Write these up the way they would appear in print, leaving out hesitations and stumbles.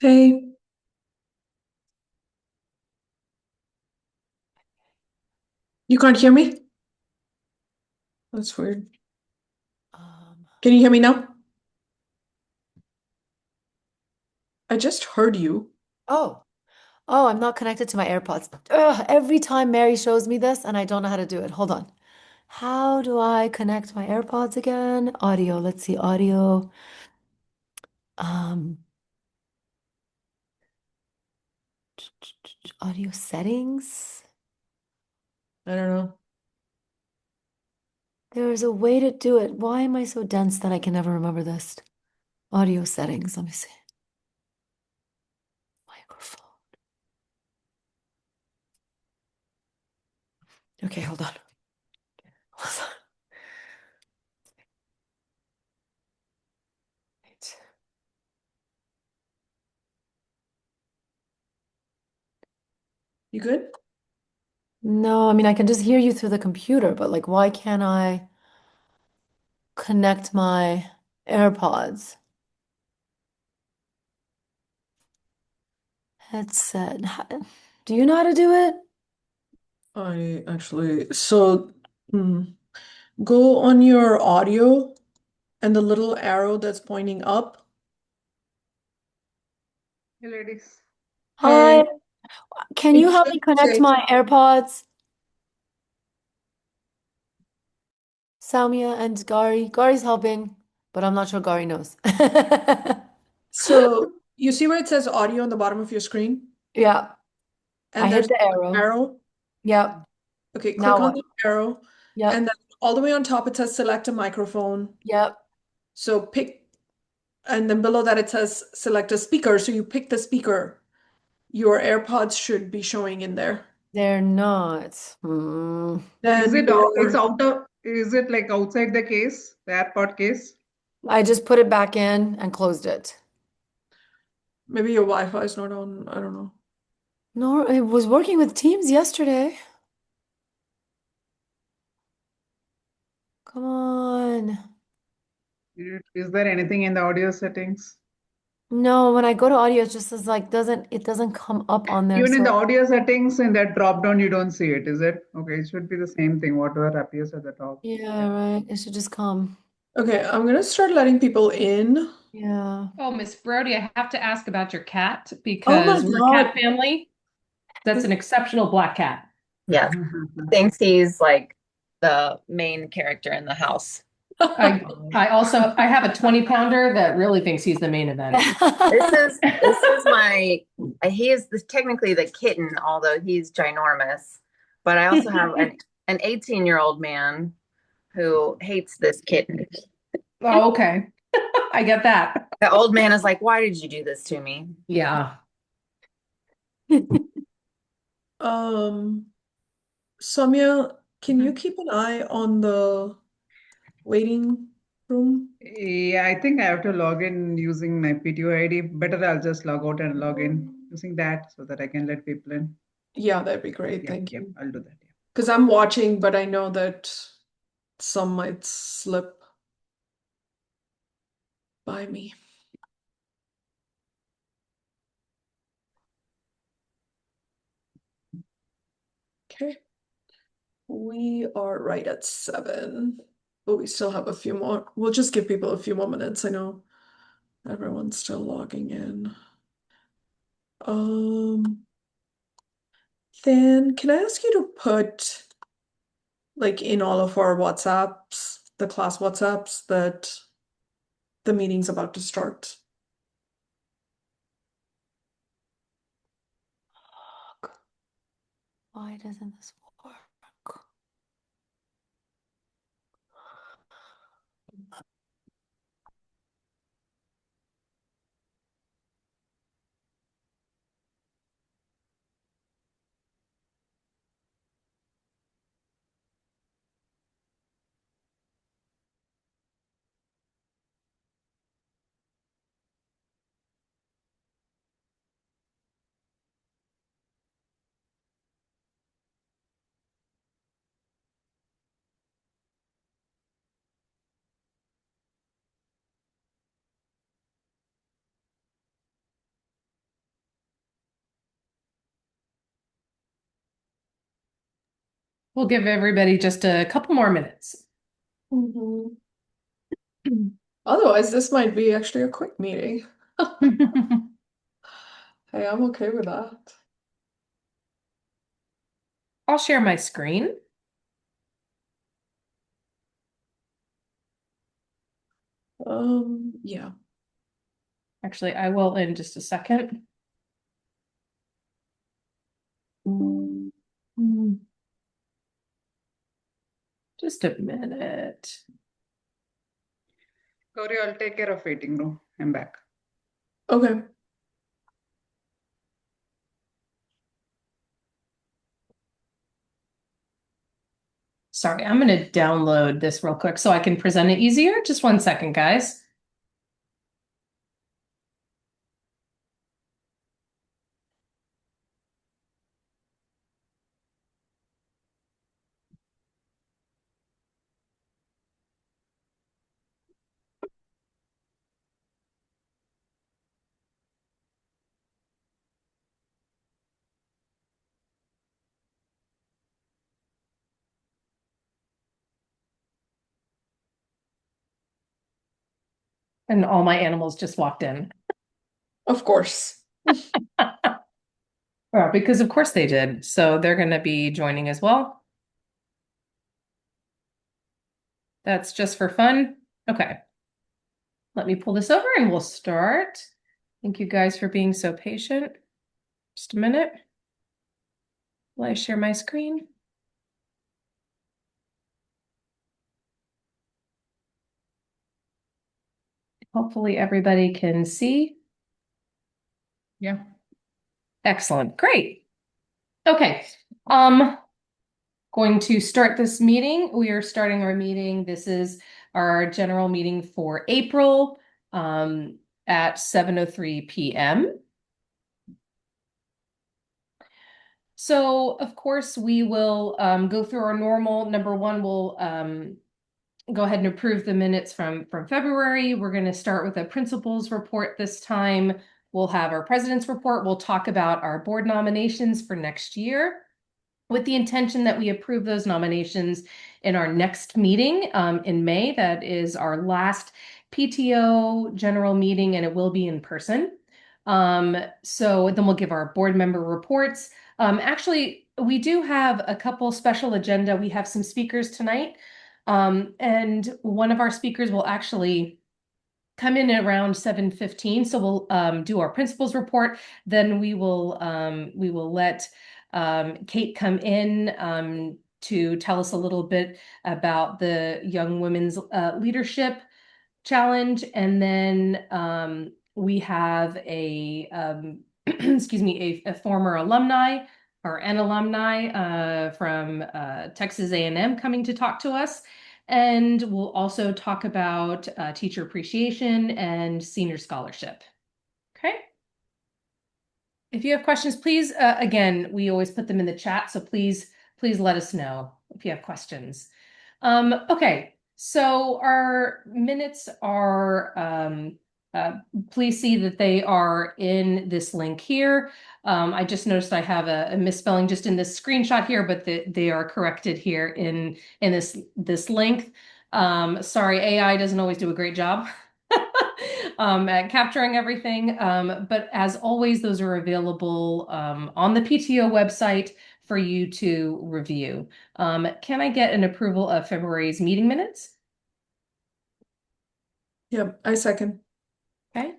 Hey, you can't hear me? That's weird. Um, Can you hear me now? I just heard you. oh, I'm not connected to my AirPods. Ugh, every time Mary shows me this and I don't know how to do it. Hold on. How do I connect my AirPods again? Audio. Let's see, audio. Um, audio settings. I don't know. There's a way to do it. Why am I so dense that I can never remember this? Audio settings. Let me see. Microphone. Okay, hold on. Hold on. Wait. You good? No, I mean I can just hear you through the computer, but like why can't I connect my AirPods? Headset. Do you know how to do it? I actually, mm, go on your audio and the little arrow that's pointing up. Hey ladies. Hi, Hey, can it you help me should connect say, my AirPods? Salmia and Gari. Gari's helping, but I'm not sure Gari knows. so you see where it says audio on the bottom of your screen? Yeah, I And hit there's the an arrow. arrow. Yep. Okay, Now click on what? the arrow. And Yep. then all the way on top, it says select a microphone. Yep. So pick, and then below that, it says select a speaker. So you pick the speaker. Your AirPods should be showing in there. They're not. Hmm. Is Then it it's your out of is it like outside the case, the airport case? I just put it back in and closed it. maybe your Wi-Fi is not on. I don't know. No, it was working with Teams yesterday. Come on. Is there anything in the audio settings? No, when I go to audio, it just says like doesn't come up on there. Even in the So audio settings, in that drop down, you don't see it, is it? Okay, it should be the same thing, whatever appears at the top. yeah, Yeah. right. It should just come. Okay, I'm gonna start letting people in. Yeah. Oh, Miss Brody, I have to ask about your cat Oh my because we're a cat God. family. That's an exceptional black cat. Yes, thinks he's like the main character in the house. I I have a 20 pounder that really thinks he's the main event. This is my he is technically the kitten, although he's ginormous. But I also have an 18-year-old man who hates this kitten. Oh, okay. I get that. The old man is like, "Why did you do this to me?" Yeah. Um, Samya, can you Mhm. keep an eye on the waiting room? Yeah, I think I have to log in using my PTO ID. Better I'll just log out and log in using that so that I can let people in. Yeah, that'd be great. Yep, Thank yep, you. I'll do that. Because I'm watching, but I know that some might slip by me. Okay. We are right at 7, but we still have a few more. We'll just give people a few more minutes. I know everyone's still logging in. Um, then can I ask you to put like in all of our WhatsApps, the class WhatsApps, that the meeting's about to start? Why doesn't this work? We'll give everybody just a couple more minutes. Mhm. Otherwise, this might be actually a quick meeting. Hey, I'm okay with that. I'll share my screen. Yeah. Actually, I will in just a second. Just a minute. Gauri, I'll take care of waiting room. I'm back. Okay. Sorry, I'm going to download this real quick so I can present it easier. Just 1 second, guys. And all my animals just walked in. Of course. Well, because of course they did. So they're going to be joining as well. That's just for fun. Okay. Let me pull this over and we'll start. Thank you guys for being so patient. Just a minute. Will I share my screen? Hopefully everybody can see. Yeah. Excellent. Great. Okay. Going to start this meeting. We are starting our meeting. This is our general meeting for April at 7:03 p.m. So, of course, we will go through our normal. Number one, we'll go ahead and approve the minutes from February. We're going to start with a principals report this time. We'll have our president's report. We'll talk about our board nominations for next year, with the intention that we approve those nominations in our next meeting in May. That is our last PTO general meeting, and it will be in person. So then we'll give our board member reports. Actually, we do have a couple special agenda. We have some speakers tonight, and one of our speakers will actually come in at around 7:15. So we'll do our principals report. Then we will let Kate come in to tell us a little bit about the Young Women's Leadership Challenge. And then we have a excuse me, a former alumni or an alumni from Texas A&M coming to talk to us. And we'll also talk about teacher appreciation and senior scholarship. Okay. If you have questions, please, again, we always put them in the chat, so please let us know if you have questions. Okay, so our minutes are, please see that they are in this link here. I just noticed I have a misspelling just in this screenshot here, but they are corrected here in this link. Sorry, AI doesn't always do a great job. At capturing everything. But as always, those are available on the PTO website for you to review. Can I get an approval of February's meeting minutes? Yep, I second. Okay.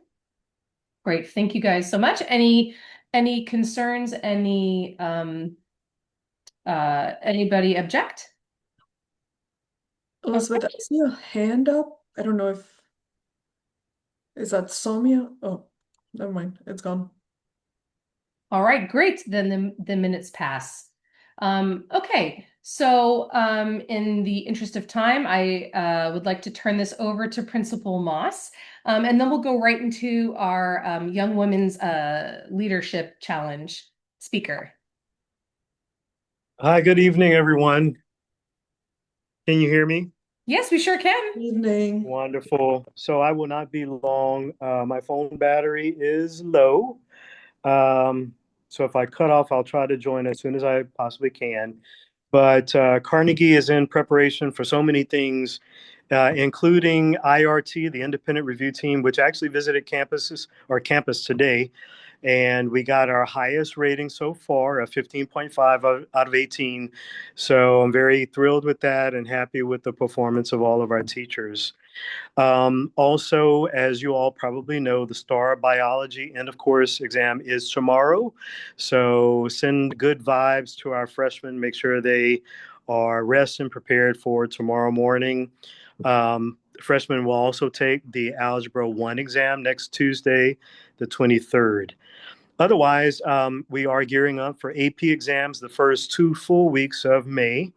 Great. Thank you guys so much. Any concerns? Anybody object? Elizabeth, I see a hand up. I don't know if is that Somia? Oh, never mind. It's gone. All right, great. Then the minutes pass. Okay, so in the interest of time, I would like to turn this over to Principal Moss, and then we'll go right into our Young Women's Leadership Challenge speaker. Hi, good evening, everyone. Can you hear me? Yes, we sure can. Evening. Wonderful. So I will not be long. My phone battery is low. So if I cut off, I'll try to join as soon as I possibly can. But Carnegie is in preparation for so many things, including IRT, the independent review team, which actually visited campus today. And we got our highest rating so far, a 15.5 out of 18. So I'm very thrilled with that and happy with the performance of all of our teachers. Also, as you all probably know, the STAR biology end of course exam is tomorrow. So send good vibes to our freshmen. Make sure they are rested and prepared for tomorrow morning. Freshmen will also take the Algebra 1 exam next Tuesday, the 23rd. Otherwise, we are gearing up for AP exams the first 2 full weeks of May,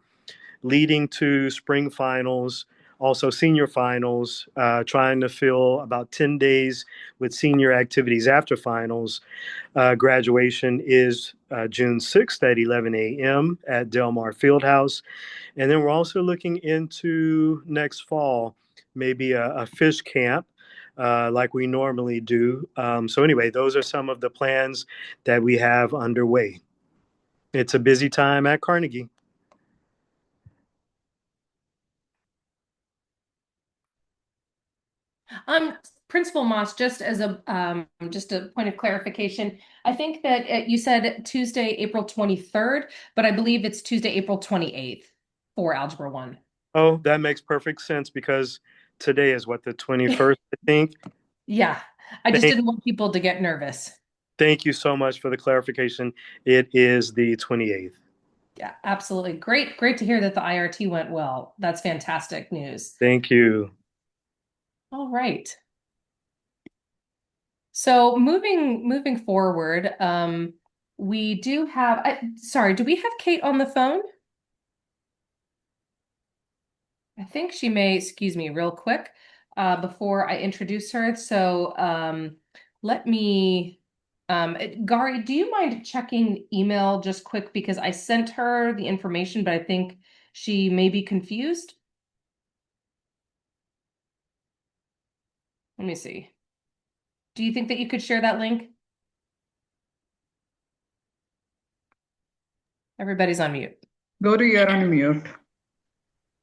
leading to spring finals, also senior finals, trying to fill about 10 days with senior activities after finals. Graduation is June 6th at 11 a.m. at Del Mar Fieldhouse. And then we're also looking into next fall, maybe a fish camp. Like we normally do. So anyway, those are some of the plans that we have underway. It's a busy time at Carnegie. Principal Moss, just a point of clarification, I think that you said Tuesday, April 23rd, but I believe it's Tuesday, April 28th for Algebra 1. Oh, that makes perfect sense because today is what, the 21st, I think. Yeah, I just didn't want people to get nervous. Thank you so much for the clarification. It is the 28th. Yeah, absolutely. Great to hear that the IRT went well. That's fantastic news. Thank you. All right. So moving forward, we do have, sorry, do we have Kate on the phone? I think she may, excuse me, real quick, before I introduce her. So let me, Gari, do you mind checking email just quick because I sent her the information, but I think she may be confused. Let me see. Do you think that you could share that link? Everybody's on mute. Go to you're on mute.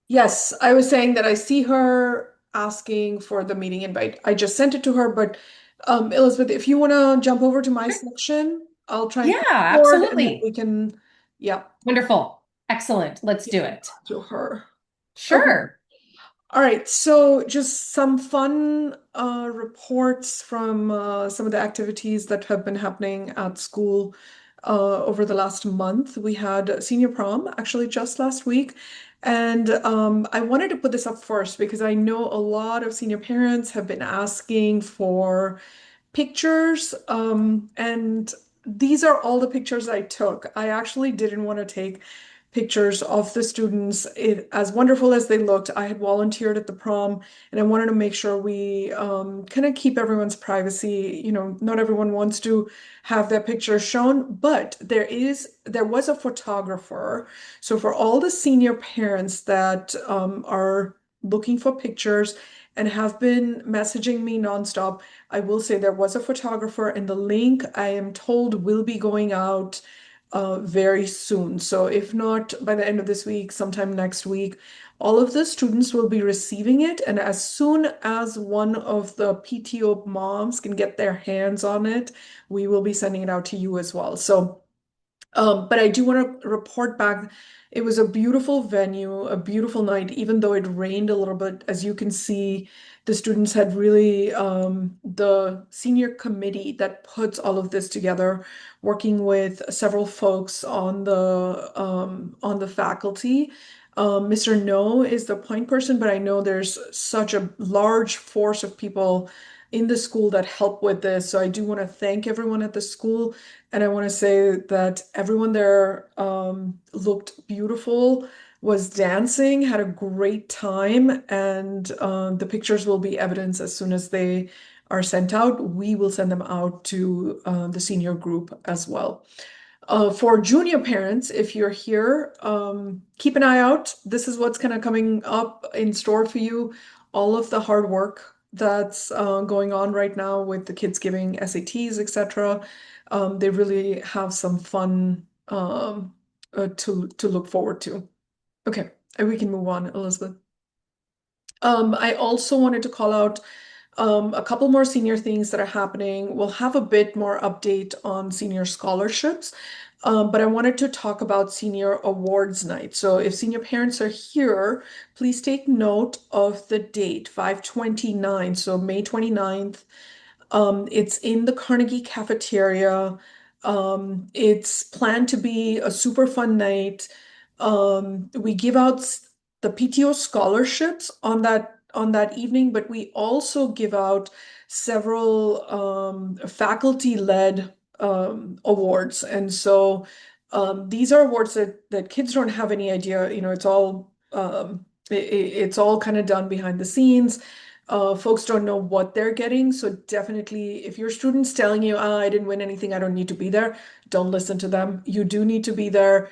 Yes, I was saying that I see her asking for the meeting invite. I just sent it to her, but Elizabeth, if you want to jump over to my Sure. section, I'll try and Yeah, put it forward, and then absolutely. we can, yeah, Wonderful. Excellent. Let's do it. to her. Okay. Sure. All right, so just some fun reports from some of the activities that have been happening at school over the last month. We had senior prom actually just last week, and I wanted to put this up first because I know a lot of senior parents have been asking for pictures, and these are all the pictures I took. I actually didn't want to take pictures of the students. As wonderful as they looked, I had volunteered at the prom, and I wanted to make sure we kind of keep everyone's privacy. You know, not everyone wants to have their pictures shown, but there was a photographer. So for all the senior parents that are looking for pictures and have been messaging me nonstop, I will say there was a photographer, and the link I am told will be going out very soon. So if not by the end of this week, sometime next week, all of the students will be receiving it. And as soon as one of the PTO moms can get their hands on it, we will be sending it out to you as well. So but I do want to report back. It was a beautiful venue, a beautiful night, even though it rained a little bit. As you can see, the students had really, the senior committee that puts all of this together, working with several folks on the faculty. Mr. No is the point person, but I know there's such a large force of people in the school that help with this. So I do want to thank everyone at the school, and I want to say that everyone there looked beautiful, was dancing, had a great time, and the pictures will be evidence as soon as they are sent out. We will send them out to the senior group as well. For junior parents, if you're here, keep an eye out. This is what's kind of coming up in store for you. All of the hard work that's going on right now with the kids giving SATs, etc. They really have some fun to look forward to. Okay, and we can move on, Elizabeth. I also wanted to call out a couple more senior things that are happening. We'll have a bit more update on senior scholarships, but I wanted to talk about senior awards night. So if senior parents are here, please take note of the date, 5/29, so May 29th. It's in the Carnegie cafeteria. It's planned to be a super fun night. We give out the PTO scholarships on that evening, but we also give out several faculty-led awards. And so these are awards that kids don't have any idea. It's all it's all kind of done behind the scenes. Folks don't know what they're getting. So definitely, if your student's telling you, I didn't win anything, I don't need to be there, don't listen to them. You do need to be there.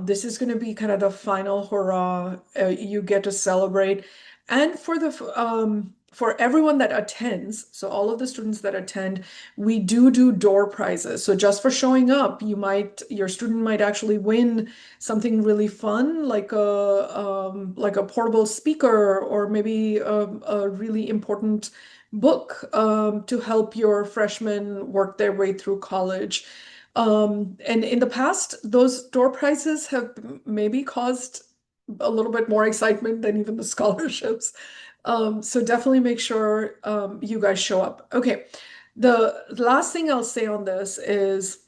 This is going to be kind of the final hurrah. You get to celebrate. And for everyone that attends, so all of the students that attend, we do door prizes. So just for showing up, your student might actually win something really fun, like a portable speaker, or maybe a really important book to help your freshmen work their way through college. And in the past, those door prizes have maybe caused a little bit more excitement than even the scholarships. So definitely make sure you guys show up. Okay, the last thing I'll say on this is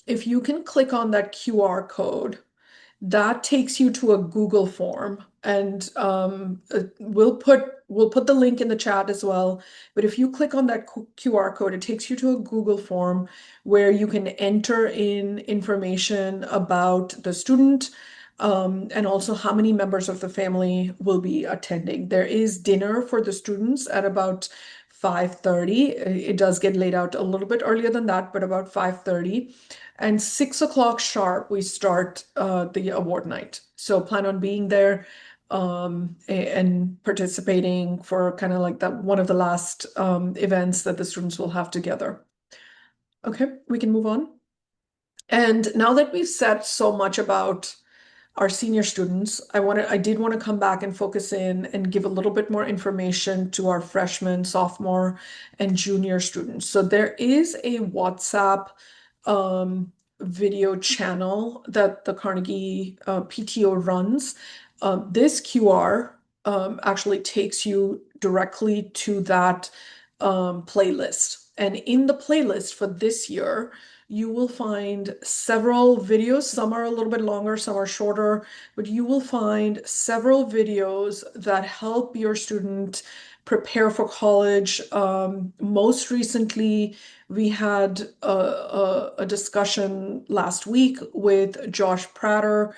if you can click on that QR code, that takes you to a Google form, and we'll put the link in the chat as well. But if you click on that QR code, it takes you to a Google form where you can enter in information about the student, and also how many members of the family will be attending. There is dinner for the students at about 5:30. It does get laid out a little bit earlier than that, but about 5:30. And 6 o'clock sharp, we start the award night. So plan on being there and participating for kind of like that one of the last events that the students will have together. Okay, we can move on. And now that we've said so much about our senior students, I did want to come back and focus in and give a little bit more information to our freshman, sophomore, and junior students. So there is a WhatsApp video channel that the Carnegie PTO runs. This QR actually takes you directly to that playlist. And in the playlist for this year, you will find several videos. Some are a little bit longer, some are shorter, but you will find several videos that help your student prepare for college. Most recently, we had a discussion last week with Josh Prater,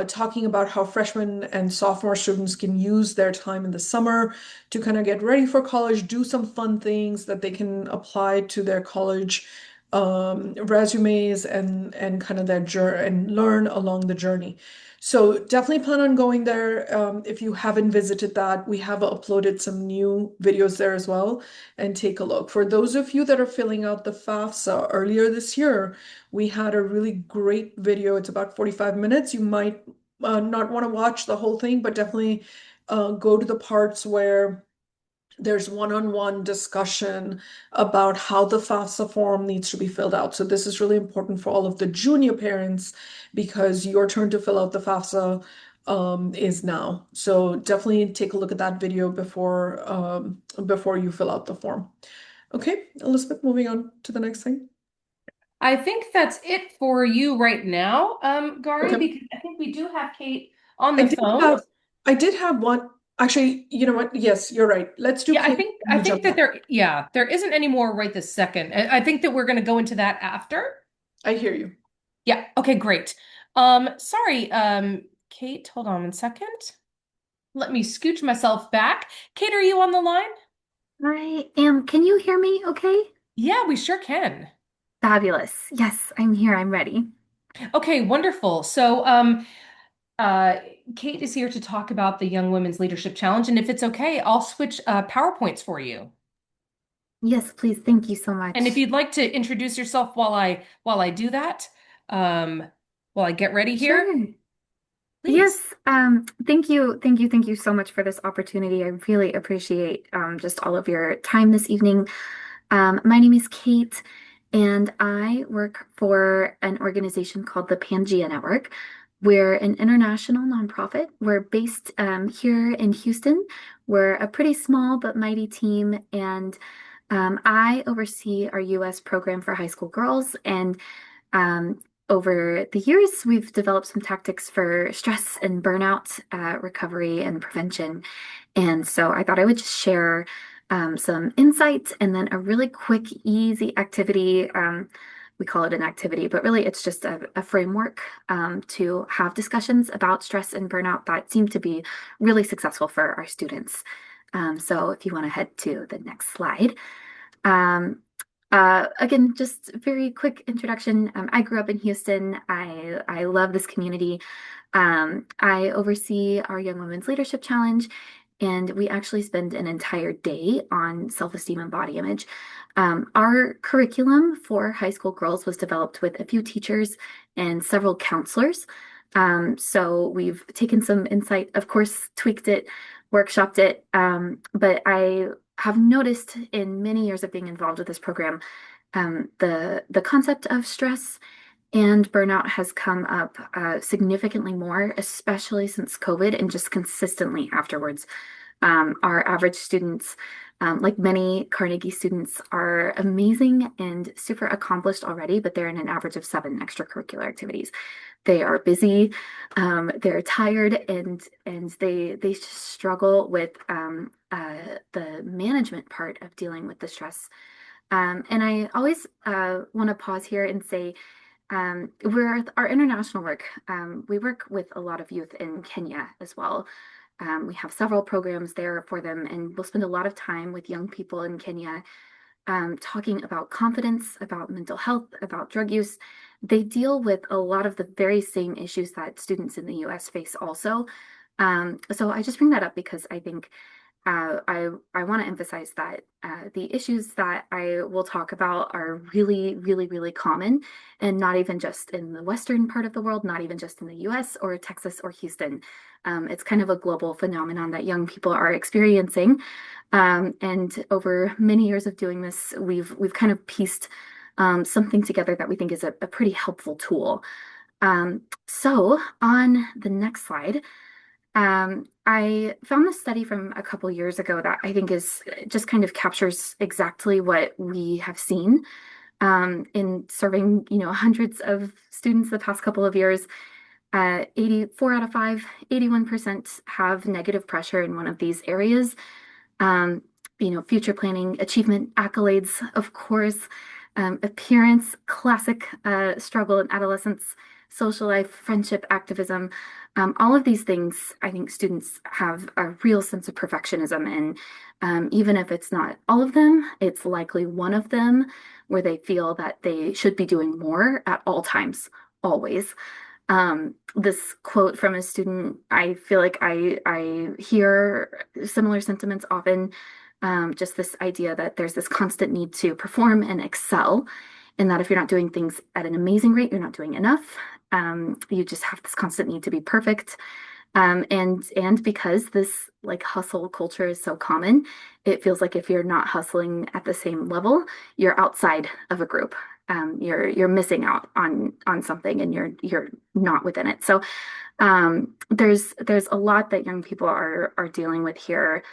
talking about how freshmen and sophomore students can use their time in the summer to kind of get ready for college, do some fun things that they can apply to their college resumes and kind of their journey and learn along the journey. So definitely plan on going there. If you haven't visited that, we have uploaded some new videos there as well, and take a look. For those of you that are filling out the FAFSA earlier this year, we had a really great video. It's about 45 minutes. You might not want to watch the whole thing, but definitely go to the parts where there's one-on-one discussion about how the FAFSA form needs to be filled out. So this is really important for all of the junior parents because your turn to fill out the FAFSA is now. So definitely take a look at that video before you fill out the form. Okay, Elizabeth, moving on to the next thing. I think that's it for you right now, Gari, Okay. because I think we do have Kate on the phone. I did have one. Actually, you know what? Yes, you're right. Let's do Yeah, Kate I and think jump that on. there isn't any more right this second. I think that we're going to go into that after. I hear you. Yeah, okay, great. Sorry, Kate, hold on one second. Let me scooch myself back. Kate, are you on the line? I am. Can you hear me okay? Yeah, we sure can. Fabulous. Yes, I'm here. I'm ready. Okay, wonderful. So, Kate is here to talk about the Young Women's Leadership Challenge, and if it's okay, I'll switch PowerPoints for you. Yes, please. Thank you so much. And if you'd like to introduce yourself while I do that, while while I get ready here? Sure. Please. Yes, thank you so much for this opportunity. I really appreciate just all of your time this evening. My name is Kate, and I work for an organization called the Pangea Network. We're an international nonprofit. We're based here in Houston. We're a pretty small but mighty team, and I oversee our U.S. program for high school girls. And um, over the years, we've developed some tactics for stress and burnout recovery and prevention. And so I thought I would just share some insights and then a really quick, easy activity. We call it an activity, but really it's just a framework to have discussions about stress and burnout that seem to be really successful for our students. So if you want to head to the next slide. Again, just very quick introduction. I grew up in Houston. I love this community. I oversee our Young Women's Leadership Challenge, and we actually spend an entire day on self-esteem and body image. Our curriculum for high school girls was developed with a few teachers and several counselors. So we've taken some insight, of course, tweaked it, workshopped it, but I have noticed in many years of being involved with this program, the concept of stress and burnout has come up significantly more, especially since COVID and just consistently afterwards. Our average students, like many Carnegie students, are amazing and super accomplished already, but they're in an average of 7 extracurricular activities. They are busy, they're tired, and they just struggle with the management part of dealing with the stress. And I always want to pause here and say, we're our international work. We work with a lot of youth in Kenya as well. We have several programs there for them, and we'll spend a lot of time with young people in Kenya talking about confidence, about mental health, about drug use. They deal with a lot of the very same issues that students in the US face also. So I just bring that up because I think I want to emphasize that the issues that I will talk about are really, really, really common, and not even just in the Western part of the world, not even just in the US or Texas or Houston. It's kind of a global phenomenon that young people are experiencing. And over many years of doing this, we've kind of pieced something together that we think is a pretty helpful tool. So on the next slide, I found this study from a couple years ago that I think is just kind of captures exactly what we have seen in serving, hundreds of students the past couple of years. 84 out of 5, 81% have negative pressure in one of these areas. Future planning, achievement, accolades, of course, appearance, classic struggle in adolescence, social life, friendship, activism. All of these things, I think students have a real sense of perfectionism. And even if it's not all of them, it's likely one of them where they feel that they should be doing more at all times, always. This quote from a student, I feel like I hear similar sentiments often. Just this idea that there's this constant need to perform and excel, and that if you're not doing things at an amazing rate, you're not doing enough. You just have this constant need to be perfect. And because this like hustle culture is so common, it feels like if you're not hustling at the same level, you're outside of a group. You're missing out on something, and you're not within it. So there's a lot that young people are dealing with here.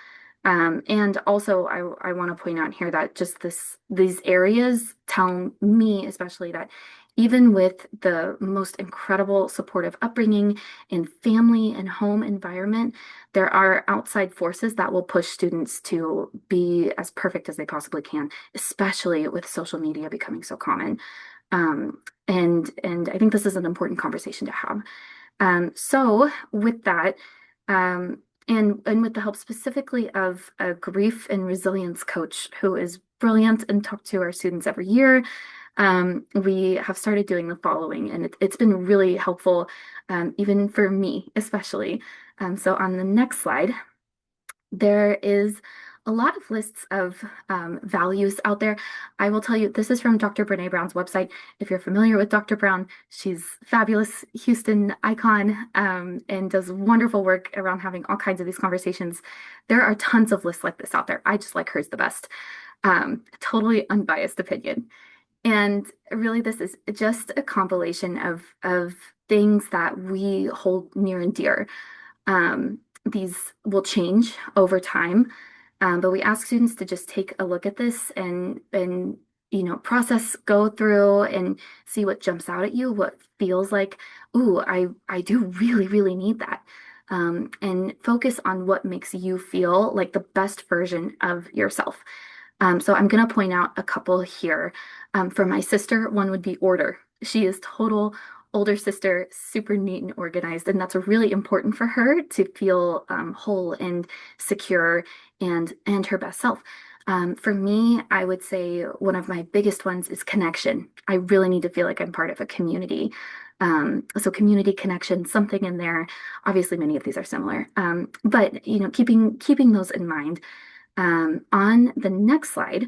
And also, I want to point out here that just these areas tell me especially that even with the most incredible supportive upbringing and family and home environment, there are outside forces that will push students to be as perfect as they possibly can, especially with social media becoming so common. And I think this is an important conversation to have. So with that, and with the help specifically of a grief and resilience coach who is brilliant and talk to our students every year, we have started doing the following, and it's been really helpful, even for me, especially. So on the next slide, there is a lot of lists of values out there. I will tell you, this is from Dr. Brene Brown's website. If you're familiar with Dr. Brown, she's fabulous Houston icon, and does wonderful work around having all kinds of these conversations. There are tons of lists like this out there. I just like hers the best. Totally unbiased opinion. And really, this is just a compilation of things that we hold near and dear. These will change over time, but we ask students to just take a look at this and process, go through, and see what jumps out at you, what feels like, ooh, I do really, really need that. And focus on what makes you feel like the best version of yourself. So I'm going to point out a couple here. For my sister, one would be order. She is total older sister, super neat and organized, and that's really important for her to feel whole and secure and her best self. For me, I would say one of my biggest ones is connection. I really need to feel like I'm part of a community. So community connection, something in there. Obviously, many of these are similar, but keeping those in mind. On the next slide,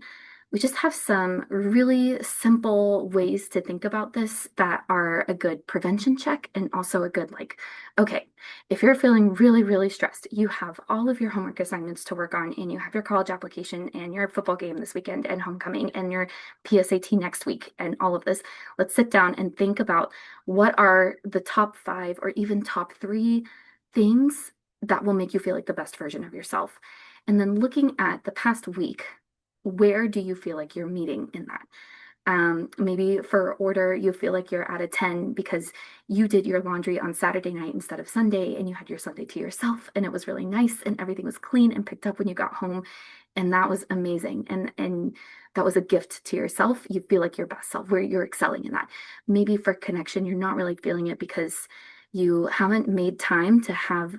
we just have some really simple ways to think about this that are a good prevention check and also a good, like, okay, if you're feeling really, really stressed, you have all of your homework assignments to work on, and you have your college application and your football game this weekend and homecoming and your PSAT next week and all of this. Let's sit down and think about what are the top 5 or even top 3 things that will make you feel like the best version of yourself. And then looking at the past week, where do you feel like you're meeting in that? Maybe for order, you feel like you're at a 10 because you did your laundry on Saturday night instead of Sunday, and you had your Sunday to yourself, and it was really nice, and everything was clean and picked up when you got home, and that was amazing. And that was a gift to yourself. You feel like your best self, where you're excelling in that. Maybe for connection, you're not really feeling it because you haven't made time to have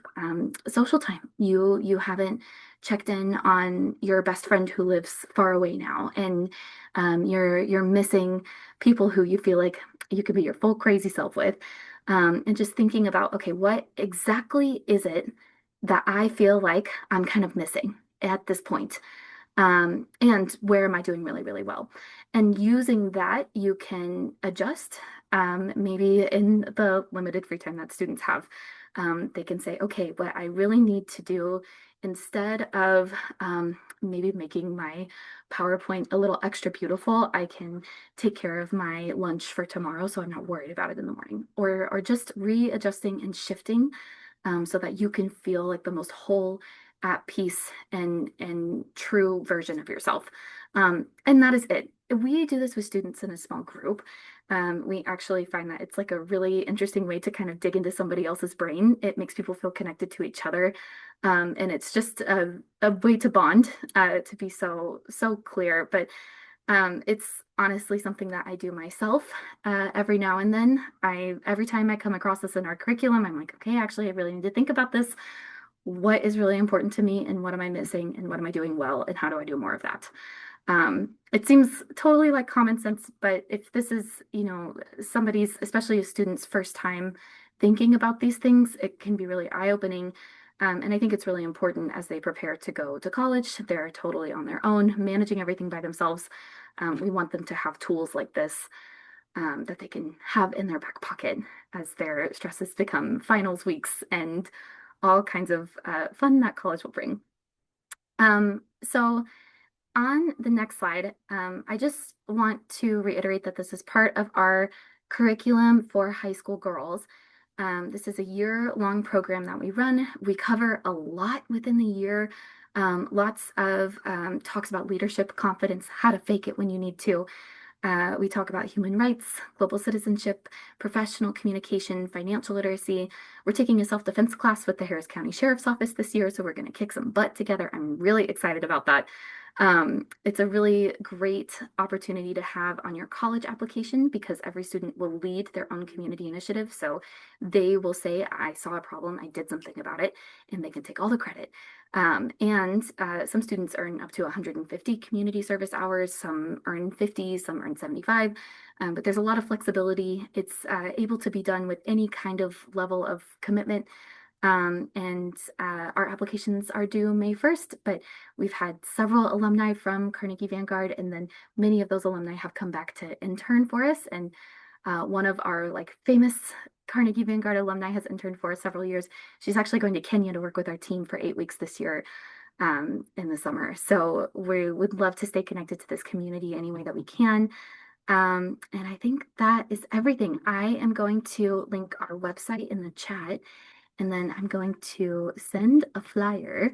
social time. You haven't checked in on your best friend who lives far away now, and you're missing people who you feel like you could be your full crazy self with, and just thinking about, okay, what exactly is it that I feel like I'm kind of missing at this point? And where am I doing really, really well? And using that, you can adjust. Maybe in the limited free time that students have, they can say, okay, what I really need to do instead of maybe making my PowerPoint a little extra beautiful, I can take care of my lunch for tomorrow so I'm not worried about it in the morning. Or just readjusting and shifting so that you can feel like the most whole, at peace, and true version of yourself. And that is it. We do this with students in a small group. We actually find that it's like a really interesting way to kind of dig into somebody else's brain. It makes people feel connected to each other. And it's just a way to bond, to be so clear. But it's honestly something that I do myself every now and then. Every time I come across this in our curriculum, I'm like, okay, actually, I really need to think about this. What is really important to me, and what am I missing, and what am I doing well, and how do I do more of that? It seems totally like common sense, but if this is, somebody's, especially a student's first time thinking about these things, it can be really eye-opening. And I think it's really important as they prepare to go to college. They're totally on their own, managing everything by themselves. We want them to have tools like this that they can have in their back pocket as their stresses become finals weeks and all kinds of fun that college will bring. So on the next slide, I just want to reiterate that this is part of our curriculum for high school girls. This is a year-long program that we run. We cover a lot within the year. Lots of talks about leadership, confidence, how to fake it when you need to. We talk about human rights, global citizenship, professional communication, financial literacy. We're taking a self-defense class with the Harris County Sheriff's Office this year, so we're going to kick some butt together. I'm really excited about that. It's a really great opportunity to have on your college application because every student will lead their own community initiative. So they will say, I saw a problem, I did something about it, and they can take all the credit. And some students earn up to 150 community service hours, some earn 50, some earn 75, but there's a lot of flexibility. It's able to be done with any kind of level of commitment. Our applications are due May 1st, but we've had several alumni from Carnegie Vanguard, and then many of those alumni have come back to intern for us. And one of our like famous Carnegie Vanguard alumni has interned for us several years. She's actually going to Kenya to work with our team for 8 weeks this year in the summer. So we would love to stay connected to this community any way that we can. And I think that is everything. I am going to link our website in the chat, and then I'm going to send a flyer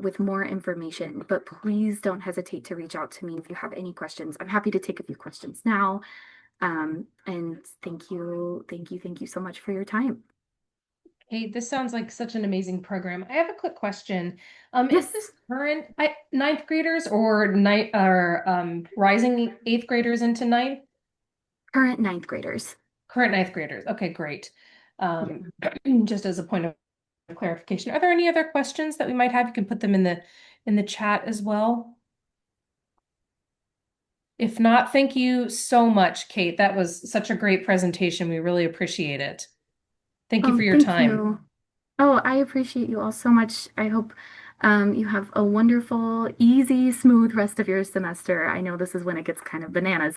with more information. But please don't hesitate to reach out to me if you have any questions. I'm happy to take a few questions now. And thank you so much for your time. Hey, this sounds like such an amazing program. I have a quick question. Yes. Is this current ninth graders or rising eighth graders into ninth? Current ninth graders. Current ninth graders. Okay, great. Just as a point of clarification, are there any other questions that we might have? You can put them in the chat as well. If not, thank you so much, Kate. That was such a great presentation. We really appreciate it. Thank you for your Thank time. you. Oh, I appreciate you all so much. I hope you have a wonderful, easy, smooth rest of your semester. I know this is when it gets kind of bananas.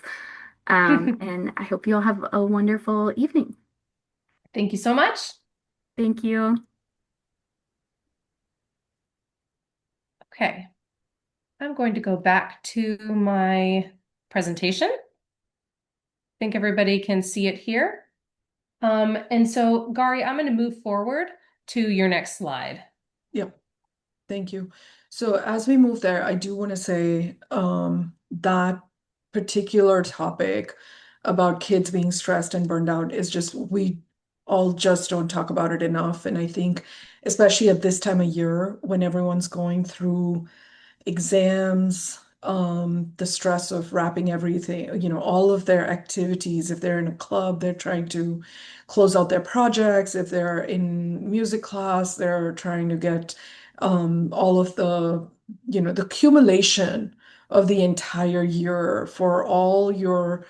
And I hope you all have a wonderful evening. Thank you so much. Thank you. Okay. I'm going to go back to my presentation. I think everybody can see it here. And so, Gari, I'm going to move forward to your next slide. Yep. Thank you. So as we move there, I do want to say that particular topic about kids being stressed and burned out is just, we all just don't talk about it enough. And I think, especially at this time of year when everyone's going through exams, the stress of wrapping everything, all of their activities. If they're in a club, they're trying to close out their projects. If they're in music class, they're trying to get all of the accumulation of the entire year for all your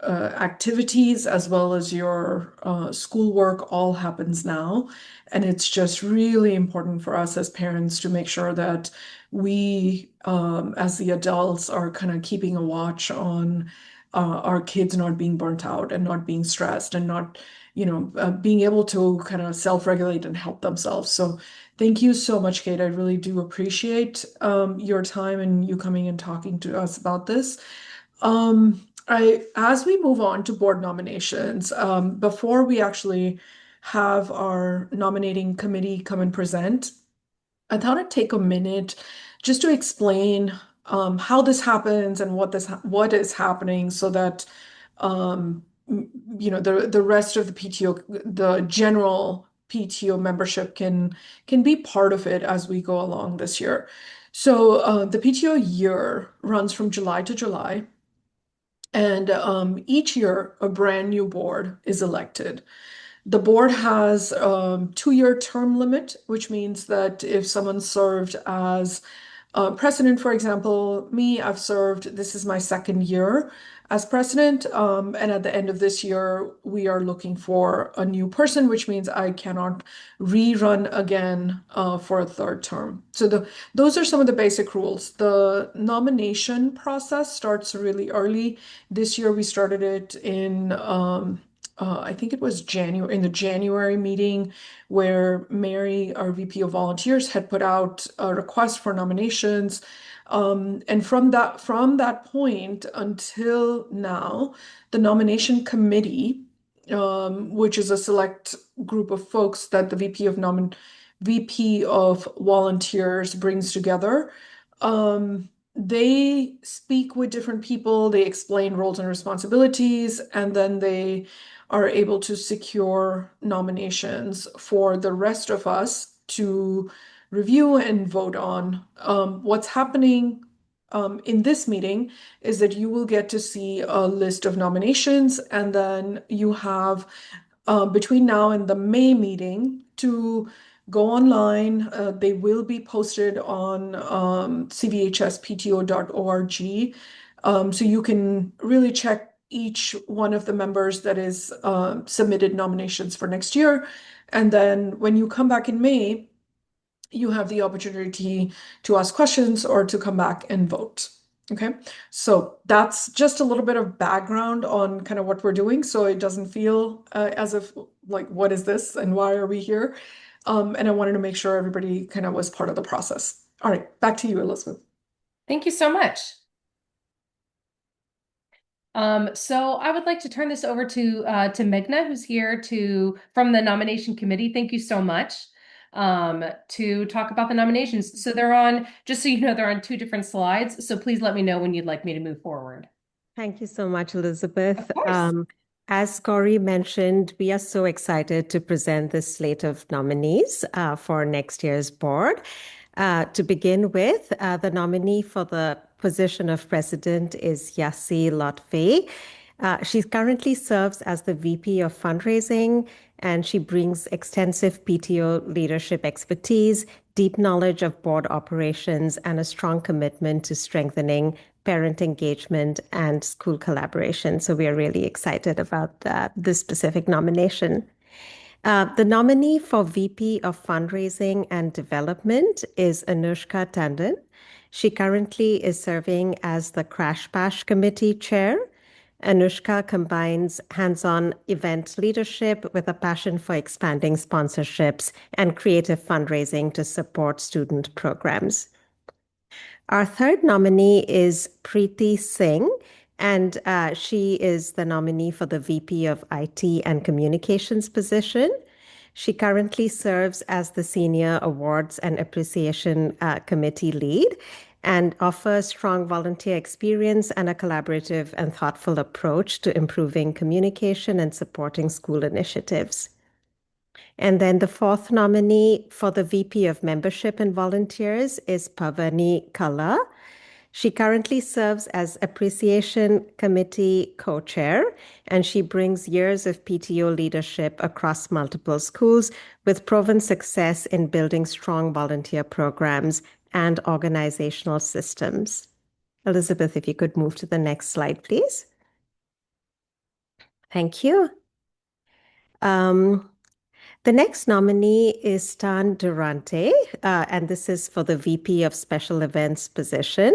activities as well as your schoolwork all happens now. And it's just really important for us as parents to make sure that we, as the adults, are kind of keeping a watch on our kids not being burnt out and not being stressed and not, being able to kind of self-regulate and help themselves. So thank you so much, Kate. I really do appreciate your time and you coming and talking to us about this. As we move on to board nominations, before we actually have our nominating committee come and present, I thought I'd take a minute just to explain how this happens and what is happening, so that the rest of the PTO, the general PTO membership can be part of it as we go along this year. So the PTO year runs from July to July. And each year, a brand new board is elected. The board has 2-year term limit, which means that if someone served as president, for example, I've served, this is my second year as president. And at the end of this year, we are looking for a new person, which means I cannot rerun again for a third term. So those are some of the basic rules. The nomination process starts really early. This year, we started it in I think it was January, in the January meeting, where Mary, our VP of Volunteers, had put out a request for nominations. And from that point until now, the nomination committee, which is a select group of folks that the VP of Volunteers brings together, they speak with different people, they explain roles and responsibilities, and then they are able to secure nominations for the rest of us to review and vote on. What's happening in this meeting is that you will get to see a list of nominations, and then you have between now and the May meeting to go online. They will be posted on cvhspto.org. So you can really check each one of the members that is submitted nominations for next year. And then when you come back in May, you have the opportunity to ask questions or to come back and vote. Okay, so that's just a little bit of background on kind of what we're doing, so it doesn't feel as if like, what is this and why are we here? And I wanted to make sure everybody kind of was part of the process. All right, back to you, Elizabeth. Thank you so much. So I would like to turn this over to Meghna, who's here from the nomination committee. Thank you so much to talk about the nominations. So just so you know, they're on two different slides. So please let me know when you'd like me to move forward. Thank you so much, Elizabeth. Of course. As Corey mentioned, we are so excited to present this slate of nominees for next year's board. To begin with, the nominee for the position of president is Yassi Lotfi. She currently serves as the VP of fundraising, and she brings extensive PTO leadership expertise, deep knowledge of board operations, and a strong commitment to strengthening parent engagement and school collaboration. So we are really excited about this specific nomination. The nominee for VP of Fundraising and Development is Anushka Tandon. She currently is serving as the Crash Bash Committee Chair. Anushka combines hands-on event leadership with a passion for expanding sponsorships and creative fundraising to support student programs. Our third nominee is Preeti Singh, and she is the nominee for the VP of IT and Communications position. She currently serves as the Senior Awards and Appreciation Committee lead and offers strong volunteer experience and a collaborative and thoughtful approach to improving communication and supporting school initiatives. And then the fourth nominee for the VP of Membership and Volunteers is Pavani Kala. She currently serves as Appreciation Committee co-chair, and she brings years of PTO leadership across multiple schools with proven success in building strong volunteer programs and organizational systems. Elizabeth, if you could move to the next slide, please. Thank you. The next nominee is Stan Durante, and this is for the VP of Special Events position.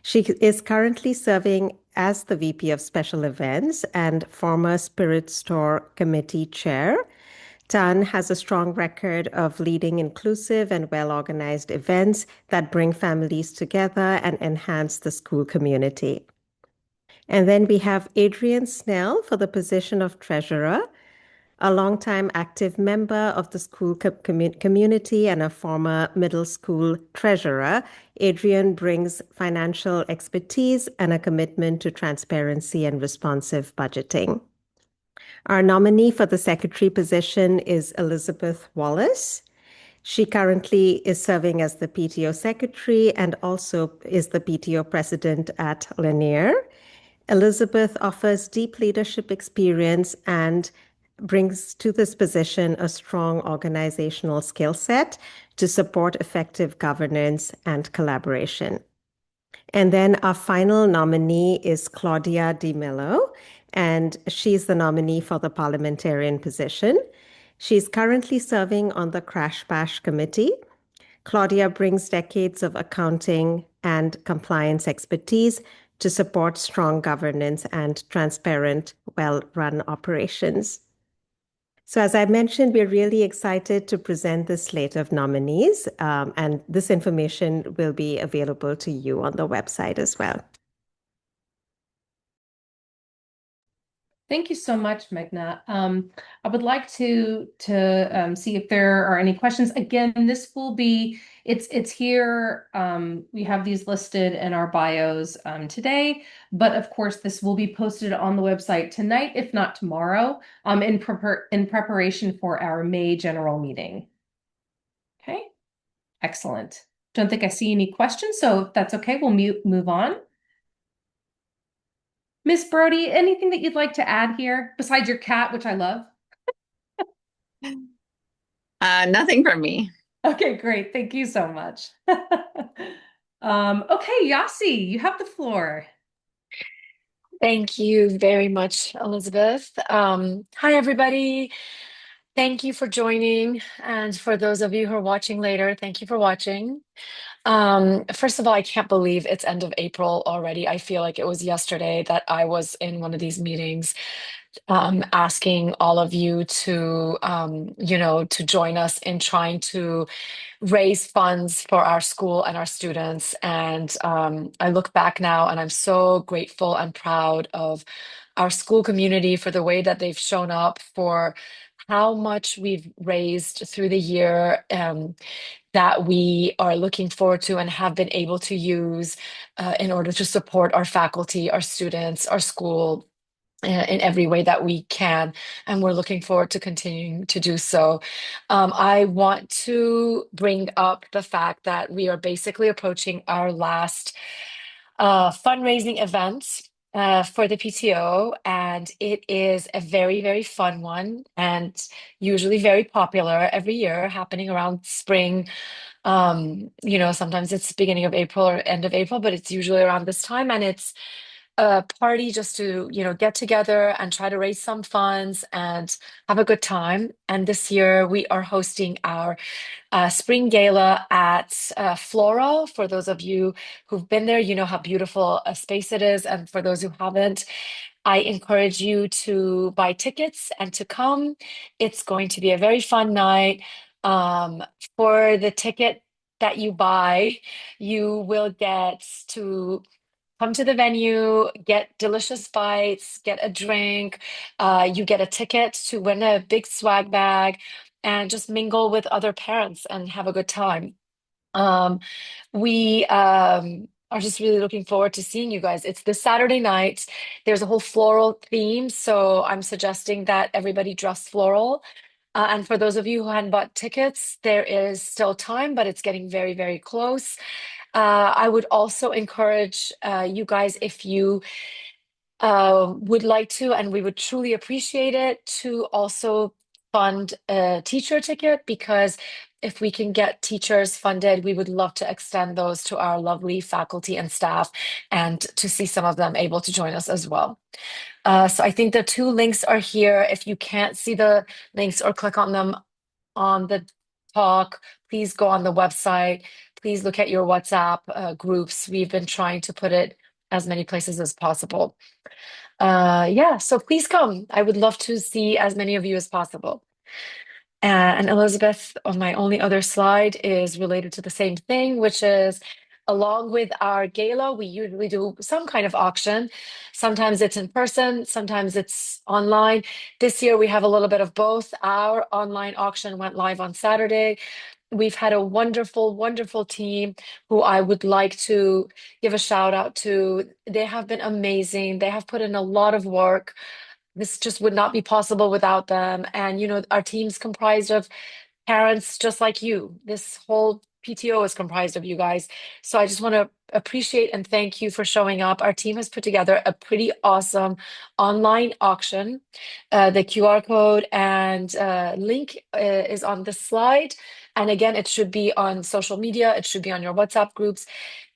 She is currently serving as the VP of Special Events and former Spirit Store Committee Chair. Tan has a strong record of leading inclusive and well-organized events that bring families together and enhance the school community. And then we have Adrian Snell for the position of Treasurer, a longtime active member of the school community and a former middle school treasurer. Adrian brings financial expertise and a commitment to transparency and responsive budgeting. Our nominee for the secretary position is Elizabeth Wallace. She currently is serving as the PTO secretary and also is the PTO president at Lanier. Elizabeth offers deep leadership experience and brings to this position a strong organizational skill set to support effective governance and collaboration. And then our final nominee is Claudia Di Mello, and she's the nominee for the parliamentarian position. She's currently serving on the Crash Bash Committee. Claudia brings decades of accounting and compliance expertise to support strong governance and transparent, well-run operations. So as I mentioned, we're really excited to present this slate of nominees, and this information will be available to you on the website as well. Thank you so much, Meghna. I would like to see if there are any questions. Again, this will be, it's here. We have these listed in our bios today, but of course this will be posted on the website tonight, if not tomorrow, in preparation for our May general meeting. Okay, excellent. Don't think I see any questions, so if that's okay, we'll move on. Miss Brody, anything that you'd like to add here besides your cat, which I love? Nothing from me. Okay, great. Thank you so much. Okay, Yassi, you have the floor. Thank you very much, Elizabeth. Hi, everybody. Thank you for joining. And for those of you who are watching later, thank you for watching. First of all, I can't believe it's end of April already. I feel like it was yesterday that I was in one of these meetings, asking all of you to, to join us in trying to raise funds for our school and our students. And I look back now and I'm so grateful and proud of our school community for the way that they've shown up, for how much we've raised through the year, that we are looking forward to and have been able to use in order to support our faculty, our students, our school in every way that we can. And we're looking forward to continuing to do so. I want to bring up the fact that we are basically approaching our last fundraising event for the PTO, and it is a very, very fun one and usually very popular every year, happening around spring. Sometimes it's beginning of April or end of April, but it's usually around this time, and it's a party just to, get together and try to raise some funds and have a good time. And this year we are hosting our spring gala at Flora. For those of you who've been there, you know how beautiful a space it is. And for those who haven't, I encourage you to buy tickets and to come. It's going to be a very fun night. Um, for the ticket that you buy, you will get to come to the venue, get delicious bites, get a drink. You get a ticket to win a big swag bag and just mingle with other parents and have a good time. Um, we are just really looking forward to seeing you guys. It's this Saturday night. There's a whole floral theme, so I'm suggesting that everybody dress floral. And for those of you who hadn't bought tickets, there is still time, but it's getting very, very close. I would also encourage you guys, if you would like to, and we would truly appreciate it, to also fund a teacher ticket, because if we can get teachers funded, we would love to extend those to our lovely faculty and staff and to see some of them able to join us as well. So I think the two links are here. If you can't see the links or click on them on the talk, please go on the website. Please look at your WhatsApp groups. We've been trying to put it as many places as possible. Yeah, so please come. I would love to see as many of you as possible. And Elizabeth, on my only other slide, is related to the same thing, which is, along with our gala, we usually do some kind of auction. Sometimes it's in person, sometimes it's online. This year we have a little bit of both. Our online auction went live on Saturday. We've had a wonderful, wonderful team who I would like to give a shout out to. They have been amazing. They have put in a lot of work. This just would not be possible without them. And, our team's comprised of parents just like you. This whole PTO is comprised of you guys. So I just want to appreciate and thank you for showing up. Our team has put together a pretty awesome online auction. The QR code and link is on this slide. And again, it should be on social media. It should be on your WhatsApp groups.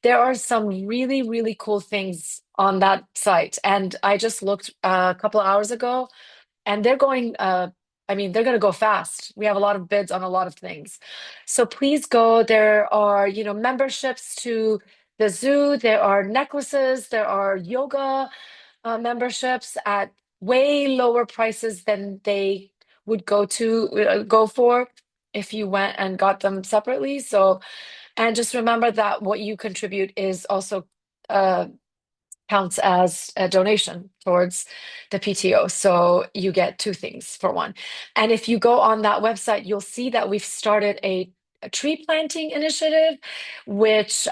There are some really, really cool things on that site. And I just looked a couple of hours ago, and they're going, they're going to go fast. We have a lot of bids on a lot of things. So please go. There are, memberships to the zoo. There are necklaces. There are yoga memberships at way lower prices than they would go for if you went and got them separately. So, and just remember that what you contribute is also counts as a donation towards the PTO. So you get two things for one. And if you go on that website, you'll see that we've started a tree planting initiative, which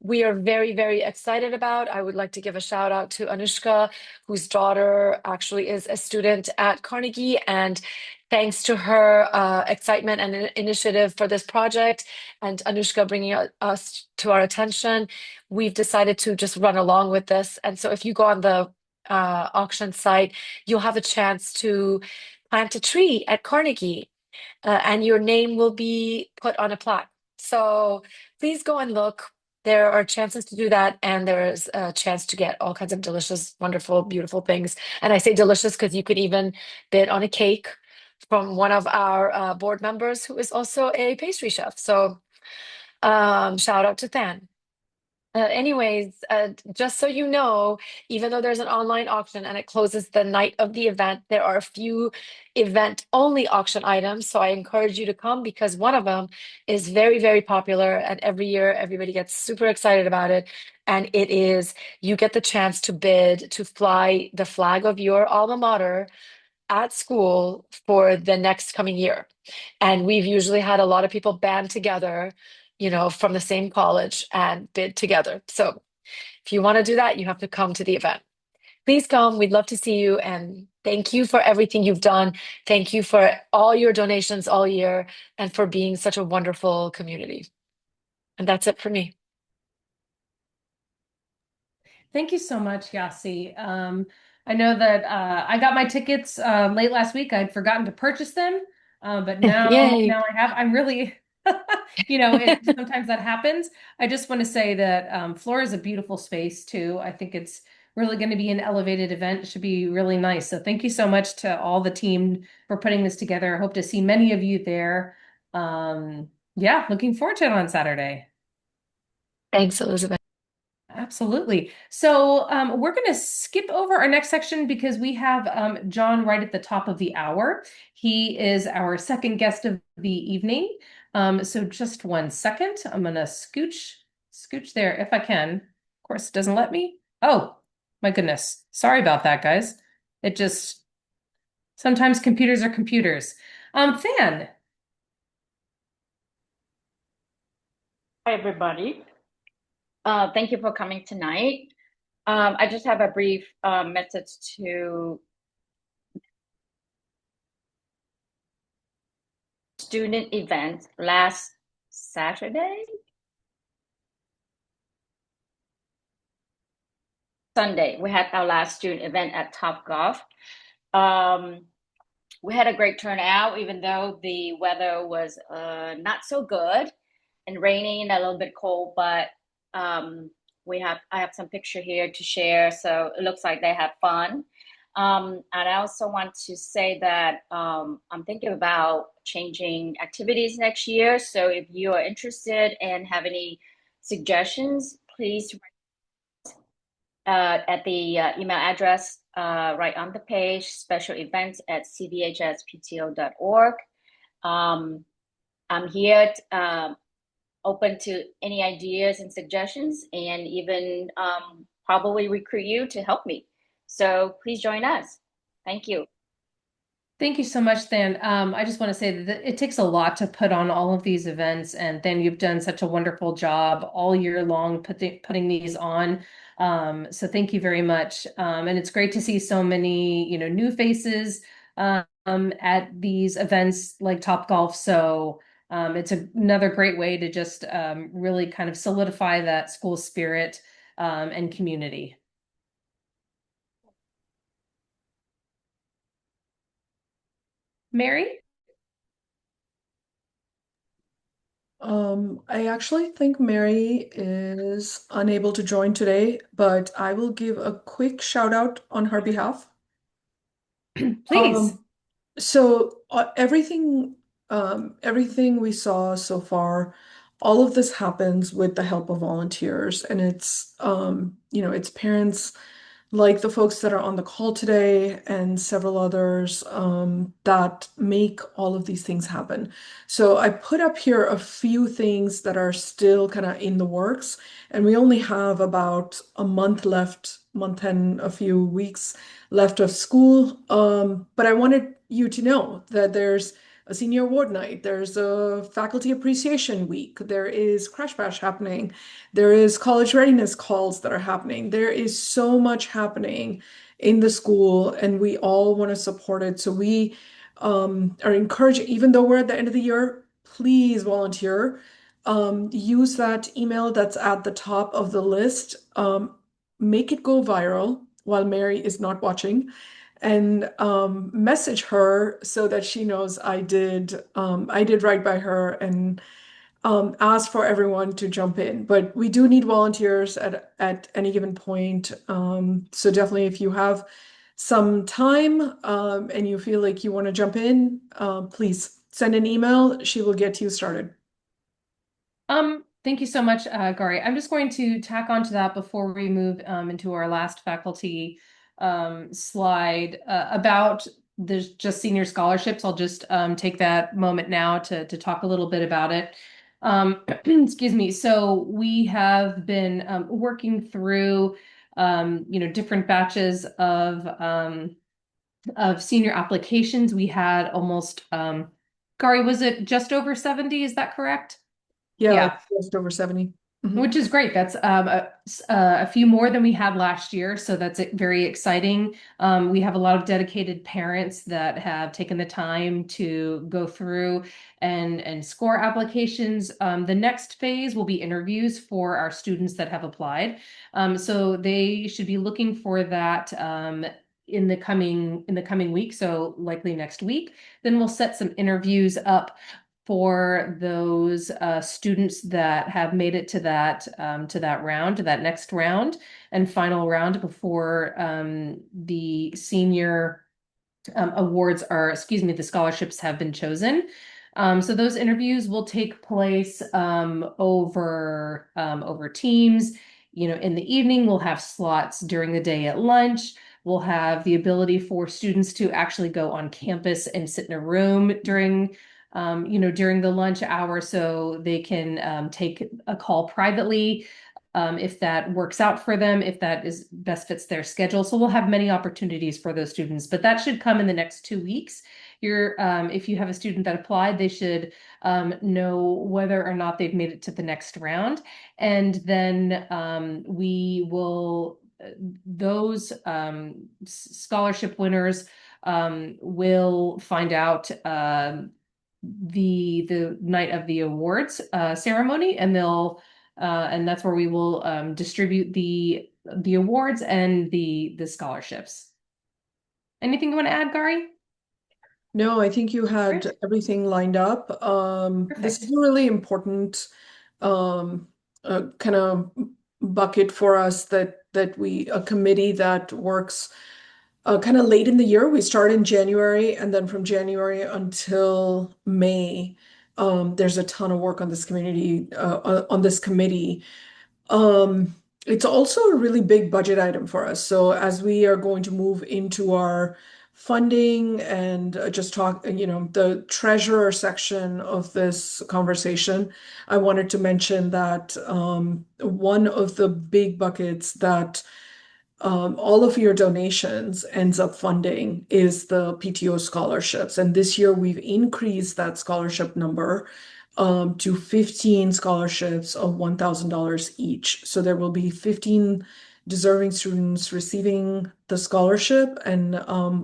we are very, very excited about. I would like to give a shout out to Anushka, whose daughter actually is a student at Carnegie. And thanks to her excitement and initiative for this project, and Anushka bringing us to our attention, we've decided to just run along with this. And so if you go on the auction site, you'll have a chance to plant a tree at Carnegie, and your name will be put on a plaque. So please go and look. There are chances to do that, and there's a chance to get all kinds of delicious, wonderful, beautiful things. And I say delicious because you could even bid on a cake. from one of our board members who is also a pastry chef. So shout out to Than. Just so you know, even though there's an online auction and it closes the night of the event, there are a few event-only auction items. So I encourage you to come because one of them is very, very popular, and every year everybody gets super excited about it. And it is you get the chance to bid to fly the flag of your alma mater at school for the next coming year. And we've usually had a lot of people band together, from the same college and bid together. So if you want to do that, you have to come to the event. Please come. We'd love to see you. And thank you for everything you've done. Thank you for all your donations all year and for being such a wonderful community. And that's it for me. Thank you so much, Yasi. I know that I got my tickets late last week. I'd forgotten to purchase them, but now Yay. I have. I'm really, sometimes that happens. I just want to say that Flora is a beautiful space too. I think it's really going to be an elevated event. It should be really nice. So thank you so much to all the team for putting this together. I hope to see many of you there. Yeah, looking forward to it on Saturday. Thanks, Elizabeth. Absolutely. So we're going to skip over our next section because we have John right at the top of the hour. He is our second guest of the evening. So just 1 second. I'm going to scooch there if I can. Of course, it doesn't let me. Oh, my goodness. Sorry about that, guys. Sometimes computers are computers. Than. Hi, everybody. Thank you for coming tonight. I just have a brief message to student event last Sunday. We had our last student event at Topgolf. We had a great turnout, even though the weather was not so good and raining and a little bit cold, but I have some picture here to share, so it looks like they had fun. And I also want to say that I'm thinking about changing activities next year. So if you are interested and have any suggestions, please at the email address right on the page, special events at cvhspto.org. I'm here open to any ideas and suggestions, and even probably recruit you to help me. So please join us. Thank you. Thank you so much, Than. I just want to say that it takes a lot to put on all of these events, and Than, you've done such a wonderful job all year long putting these on. So thank you very much. And it's great to see so many, new faces at these events like Topgolf. So it's another great way to just really kind of solidify that school spirit and community. Mary? I actually think Mary is unable to join today, but I will give a quick shout out on her behalf. Please. So everything we saw so far, all of this happens with the help of volunteers, and it's parents like the folks that are on the call today and several others that make all of these things happen. So I put up here a few things that are still kind of in the works, and we only have about a month left, month and a few weeks left of school. But I wanted you to know that there's a senior award night, there's a faculty appreciation week, there is Crash Bash happening, there is college readiness calls that are happening. There is so much happening in the school, and we all want to support it. So we are encouraging, even though we're at the end of the year, please volunteer. Use that email that's at the top of the list. Make it go viral while Mary is not watching, and message her so that she knows I did right by her, and ask for everyone to jump in. But we do need volunteers at any given point. So definitely, if you have some time and you feel like you want to jump in, please send an email. She will get you started. Thank you so much, Gary. I'm just going to tack onto that before we move into our last faculty slide about the just senior scholarships. I'll just take that moment now to talk a little bit about it. Excuse me. So we have been working through different batches of senior applications. We had almost Gary, was it just over 70? Is that correct? Yeah, just over 70. Which is great. That's a few more than we had last year, so that's very exciting. We have a lot of dedicated parents that have taken the time to go through and score applications. The next phase will be interviews for our students that have applied. So they should be looking for that in the coming week, so likely next week. Then we'll set some interviews up for those students that have made it to that round, to that next round and final round before the senior awards are, excuse me, the scholarships have been chosen. So those interviews will take place over Teams. In the evening, we'll have slots during the day at lunch. We'll have the ability for students to actually go on campus and sit in a room during the lunch hour, so they can take a call privately if that works out for them, if that is best fits their schedule. So we'll have many opportunities for those students, but that should come in the next 2 weeks. If you have a student that applied, they should know whether or not they've made it to the next round. And then we will, those scholarship winners will find out the night of the awards ceremony, and that's where we will distribute the awards and the scholarships. Anything you want to add, Gary? No, I think you had Great. everything lined up. This is Perfect. a really important kind of bucket for us that we a committee that works kind of late in the year. We start in January, and then from January until May, there's a ton of work on this community on this committee. Um, it's also a really big budget item for us. So as we are going to move into our funding and just talk, the treasurer section of this conversation, I wanted to mention that one of the big buckets that all of your donations ends up funding is the PTO scholarships. And this year we've increased that scholarship number to 15 scholarships of $1,000 each. So there will be 15 deserving students receiving the scholarship and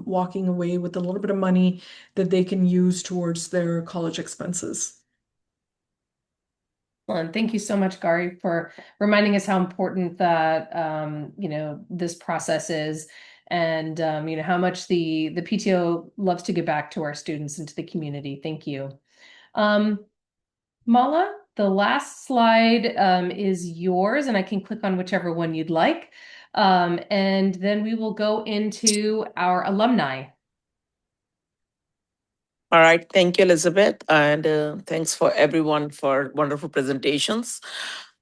walking away with a little bit of money that they can use towards their college expenses. Well, thank you so much, Gary, for reminding us how important that this process is, and how much the PTO loves to give back to our students and to the community. Thank you. Mala, the last slide is yours, and I can click on whichever one you'd like. And then we will go into our alumni. All right. Thank you, Elizabeth. And thanks for everyone for wonderful presentations.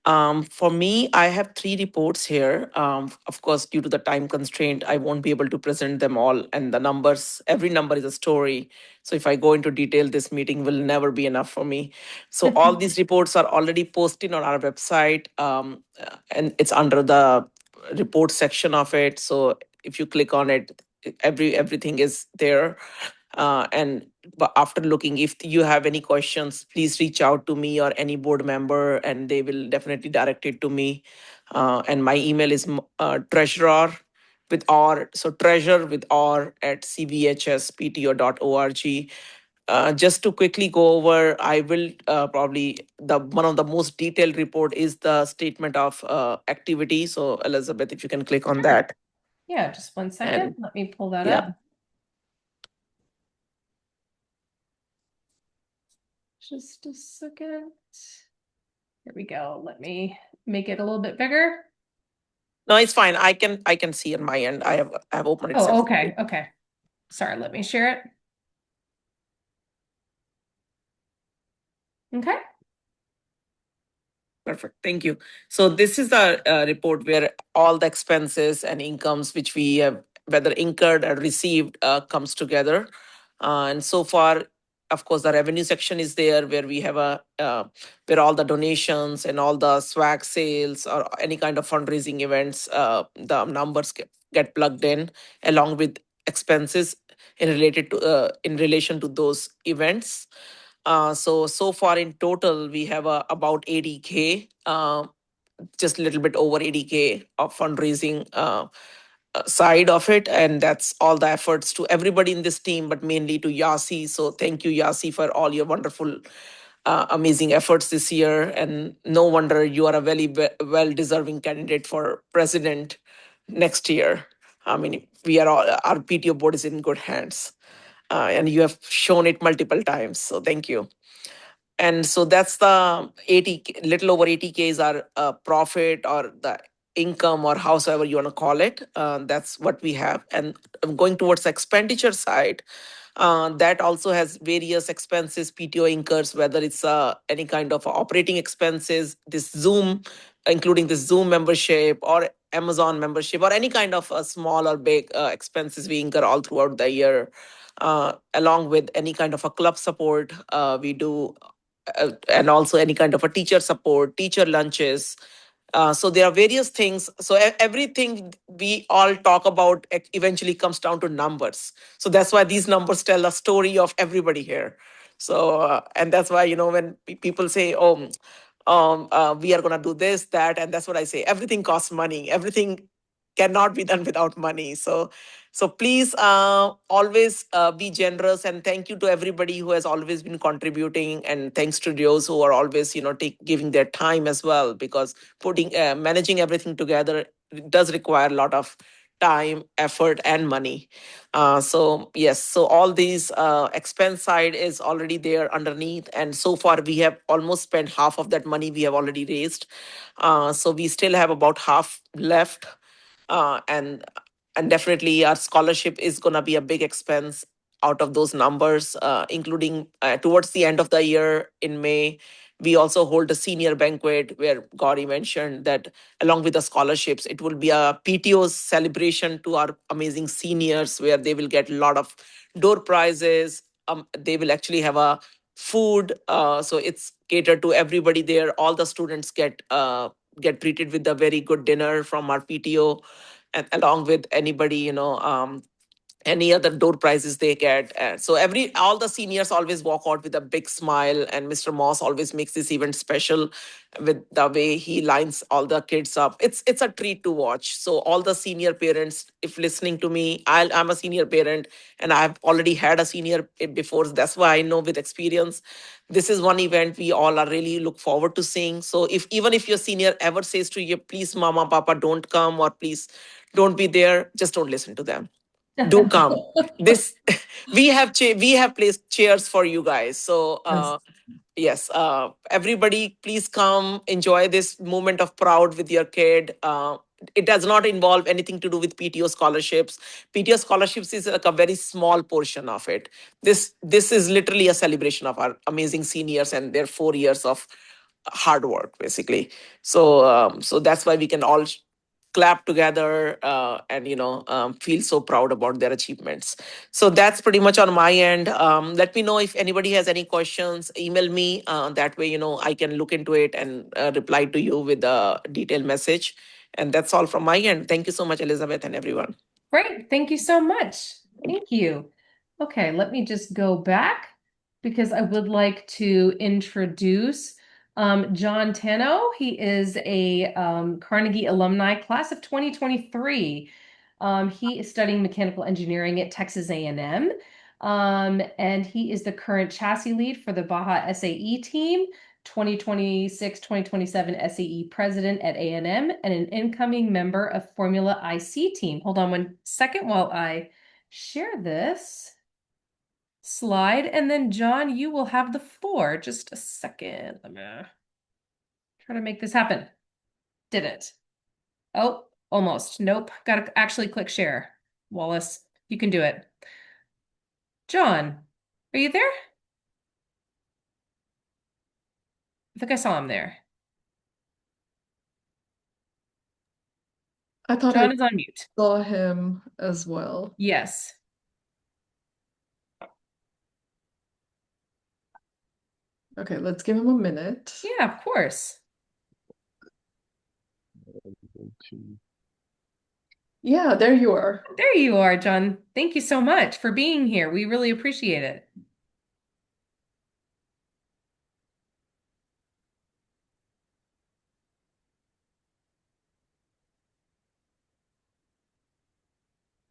For me, I have 3 reports here. Of course, due to the time constraint, I won't be able to present them all. And the numbers, every number is a story. So if I go into detail, this meeting will never be enough for me. So all these reports are already posted on our website, and it's under the report section of it. So if you click on it, everything is there. But after looking, if you have any questions, please reach out to me or any board member, and they will definitely direct it to me. And my email is treasurer with R, so treasure with R at cvhspto.org. Just to quickly go over, I will probably one of the most detailed report is the statement of activity. So Elizabeth, if you can click on that. Yeah, just 1 second. And let me pull that yeah. up. Just a second. Here we go. Let me make it a little bit bigger. No, it's fine. I can see on my end. I have opened it Oh, separately. okay. Okay. Sorry, let me share it. Okay. Perfect. Thank you. So this is the report where all the expenses and incomes which we have whether incurred or received comes together. And so far, of course, the revenue section is there where we have a where all the donations and all the swag sales or any kind of fundraising events, the numbers get plugged in along with expenses in relation to those events. So far in total, we have about 80K, just a little bit over 80K of fundraising side of it. And that's all the efforts to everybody in this team, but mainly to Yasi. So thank you, Yasi, for all your wonderful, amazing efforts this year. And no wonder you are a very well deserving candidate for president next year. I mean, we are all, our PTO board is in good hands. And you have shown it multiple times. So thank you. And so that's the 80, little over 80K is our profit or the income or howsoever you want to call it. That's what we have. And going towards the expenditure side, that also has various expenses PTO incurs, whether it's any kind of operating expenses, this Zoom, including the Zoom membership or Amazon membership or any kind of small or big expenses we incur all throughout the year. Along with any kind of a club support we do, and also any kind of a teacher support, teacher lunches. So there are various things. So everything we all talk about eventually comes down to numbers. So that's why these numbers tell a story of everybody here. So and that's why when people say, "Oh, we are gonna do this, that," and that's what I say. Everything costs money. Everything cannot be done without money. So please always be generous, and thank you to everybody who has always been contributing, and thanks to those who are always giving their time as well, because putting managing everything together does require a lot of time, effort, and money. So yes, so all these expense side is already there underneath, and so far we have almost spent half of that money we have already raised. So we still have about half left, uh, and and definitely our scholarship is going to be a big expense out of those numbers, including towards the end of the year in May. We also hold a senior banquet where Gauri mentioned that along with the scholarships, it will be a PTO's celebration to our amazing seniors where they will get a lot of door prizes. They will actually have a food. So it's catered to everybody there. All the students get treated with a very good dinner from our PTO, and along with anybody, any other door prizes they get. So all the seniors always walk out with a big smile, and Mr. Moss always makes this event special with the way he lines all the kids up. It's a treat to watch. So all the senior parents, if listening to me, I'm a senior parent, and I've already had a senior before. That's why I know with experience, this is one event we all are really look forward to seeing. So if even if your senior ever says to you, please mama, papa, don't come, or please don't be there, just don't listen to them. Do come. This we have placed chairs for you guys. So yes, everybody, please come enjoy this moment of proud with your kid. It does not involve anything to do with PTO scholarships. PTO scholarships is like a very small portion of it. This is literally a celebration of our amazing seniors and their 4 years of hard work, basically. So that's why we can all clap together, and feel so proud about their achievements. So that's pretty much on my end. Let me know if anybody has any questions. Email me, that way I can look into it and reply to you with a detailed message. And that's all from my end. Thank you so much, Elizabeth, and everyone. Great. Thank you so much. Thank you. Okay, let me just go back because I would like to introduce John Tano. He is a Carnegie alumni, class of 2023. He is studying mechanical engineering at Texas A&M. And he is the current chassis lead for the Baja SAE team, 2026-2027 SAE president at A&M, and an incoming member of Formula IC team. Hold on one second while I share this slide, and then John, you will have the floor. Just a second. Let me try to make this happen. Did it? Oh, Almost. Nope. Gotta actually click share. Wallace, you can do it. John, are you there? I think I saw him there. I thought I John is on mute. saw him as well. Yes. Okay, let's give him a minute. Yeah, of course. Yeah, there you are. There you are, John. Thank you so much for being here. We really appreciate it.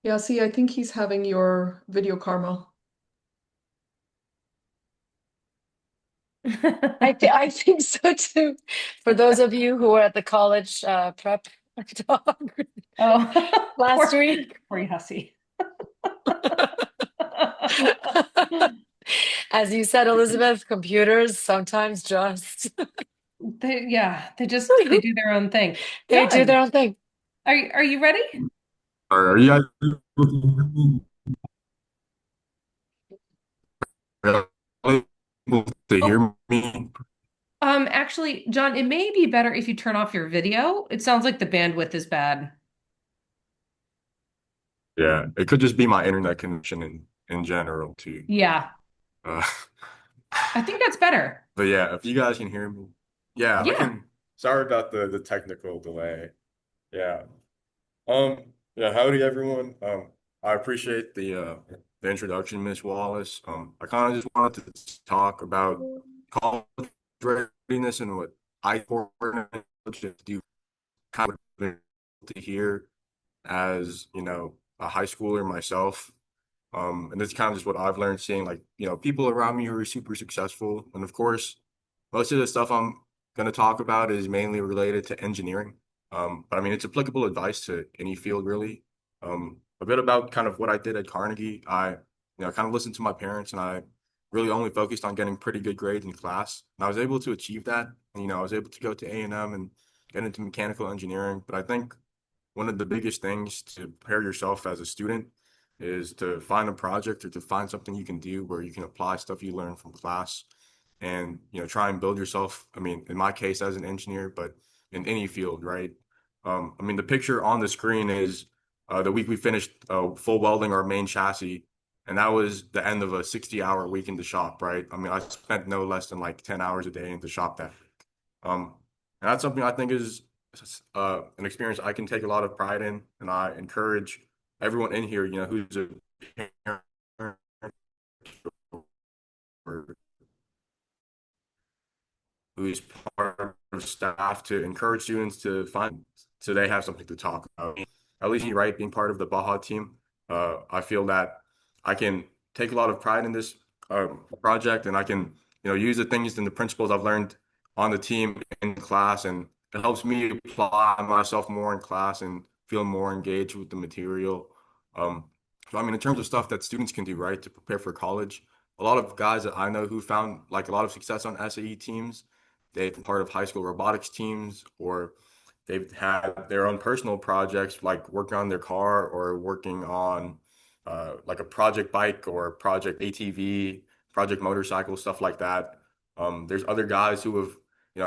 Yeah, see, I think he's having your video karma. I think so too. For those of you who were at the college prep talk Oh, last week. Poor Hussy. As you said, Elizabeth, computers sometimes just they do their own thing. they do John, their own thing. are you ready? Are you guys able to hear me? Actually, John, it may be better if you turn off your video. It sounds like the bandwidth is bad. Yeah, it could just be my internet connection in general too. Yeah, Uh, I think that's better. but yeah, if you guys can hear me, yeah, I Yeah. can. Sorry about the technical delay. Yeah. Yeah, howdy everyone. I appreciate the introduction, Miss Wallace. I kind of just wanted to talk about college readiness and what I do kind of to hear as, a high schooler myself. And it's kind of just what I've learned seeing like, people around me who are super successful. And of course, most of the stuff I'm going to talk about is mainly related to engineering. But I mean, it's applicable advice to any field really. A bit about kind of what I did at Carnegie. Kind of listened to my parents and I really only focused on getting pretty good grades in class. And I was able to achieve that. And, I was able to go to A&M and get into mechanical engineering. But I think one of the biggest things to prepare yourself as a student is to find a project or to find something you can do where you can apply stuff you learn from class and try and build yourself. I mean, in my case as an engineer, but in any field, right? I mean, the picture on the screen is the week we finished full welding our main chassis, and that was the end of a 60-hour week in the shop, right? I mean, I spent no less than like 10 hours a day in the shop that week. And that's something I think is an experience I can take a lot of pride in, and I encourage everyone in here, who's a parent or who's part of staff to encourage students to find so they have something to talk about. At least me, right, being part of the Baja team, I feel that I can take a lot of pride in this project, and I can use the things and the principles I've learned on the team in class, and it helps me apply myself more in class and feel more engaged with the material. So I mean, in terms of stuff that students can do, right, to prepare for college, a lot of guys that I know who found like a lot of success on SAE teams, they've been part of high school robotics teams, or they've had their own personal projects like working on their car or working on like a project bike or project ATV, project motorcycle, stuff like that. There's other guys who have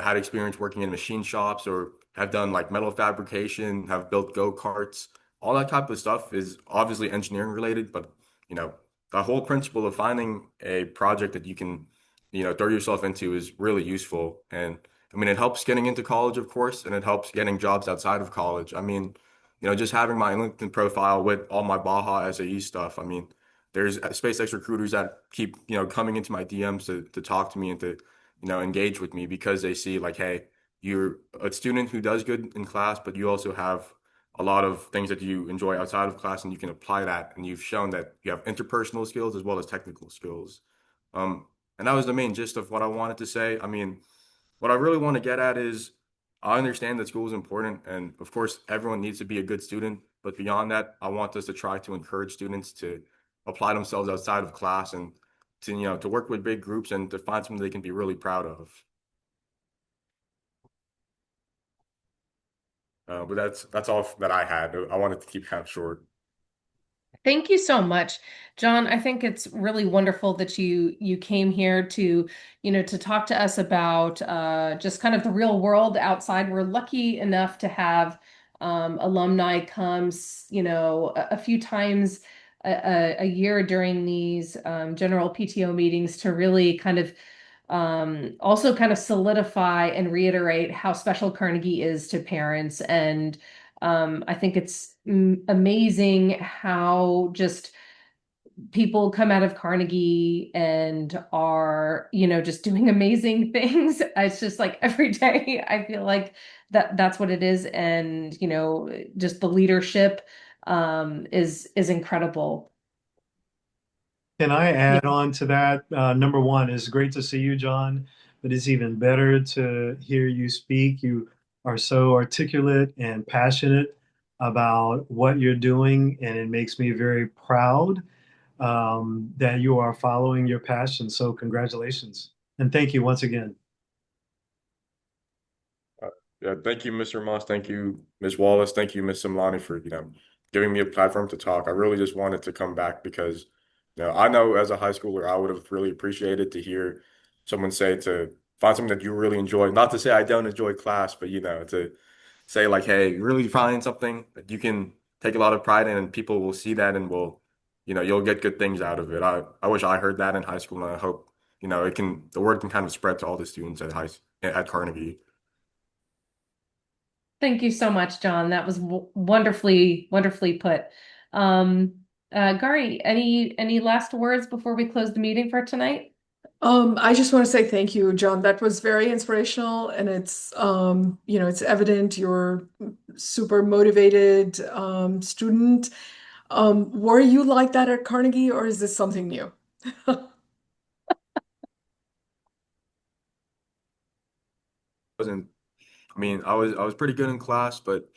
had experience working in machine shops or have done like metal fabrication, have built go-karts. All that type of stuff is obviously engineering related, but the whole principle of finding a project that you can throw yourself into is really useful. And I mean, it helps getting into college, of course, and it helps getting jobs outside of college. I mean, just having my LinkedIn profile with all my Baja SAE stuff. I mean, there's SpaceX recruiters that keep, coming into my DMs to talk to me and to, engage with me because they see like, hey, you're a student who does good in class, but you also have a lot of things that you enjoy outside of class and you can apply that. And you've shown that you have interpersonal skills as well as technical skills. And that was the main gist of what I wanted to say. I mean, what I really want to get at is I understand that school is important, and of course, everyone needs to be a good student. But beyond that, I want us to try to encourage students to apply themselves outside of class and to to work with big groups and to find something they can be really proud of. But that's all that I had. I wanted to keep kind of short. Thank you so much, John. I think it's really wonderful that you came here to, to talk to us about just kind of the real world outside. We're lucky enough to have alumni comes, a few times a year during these general PTO meetings to really kind of also kind of solidify and reiterate how special Carnegie is to parents. And I think it's amazing how just people come out of Carnegie and are, just doing amazing things. It's just like every day I feel like that's what it is. And, just the leadership is incredible. Can I add on to that? Number one, it's great to see you, John, but it's even better to hear you speak. You are so articulate and passionate about what you're doing, and it makes me very proud that you are following your passion. So congratulations. And thank you once again. Yeah, thank you, Mr. Moss. Thank you, Ms. Wallace. Thank you, Ms. Simlani, for giving me a platform to talk. I really just wanted to come back because I know as a high schooler, I would have really appreciated to hear someone say to find something that you really enjoy. Not to say I don't enjoy class, but to say like, hey, you really find something that you can take a lot of pride in, and people will see that and you'll get good things out of it. I wish I heard that in high school, and I hope the word can kind of spread to all the students at Carnegie. Thank you so much, John. That was wonderfully put. Gary, any last words before we close the meeting for tonight? I just want to say thank you, John. That was very inspirational, and it's evident you're super motivated student. Were you like that at Carnegie, or is this something new? Wasn't I mean, I was pretty good in class, but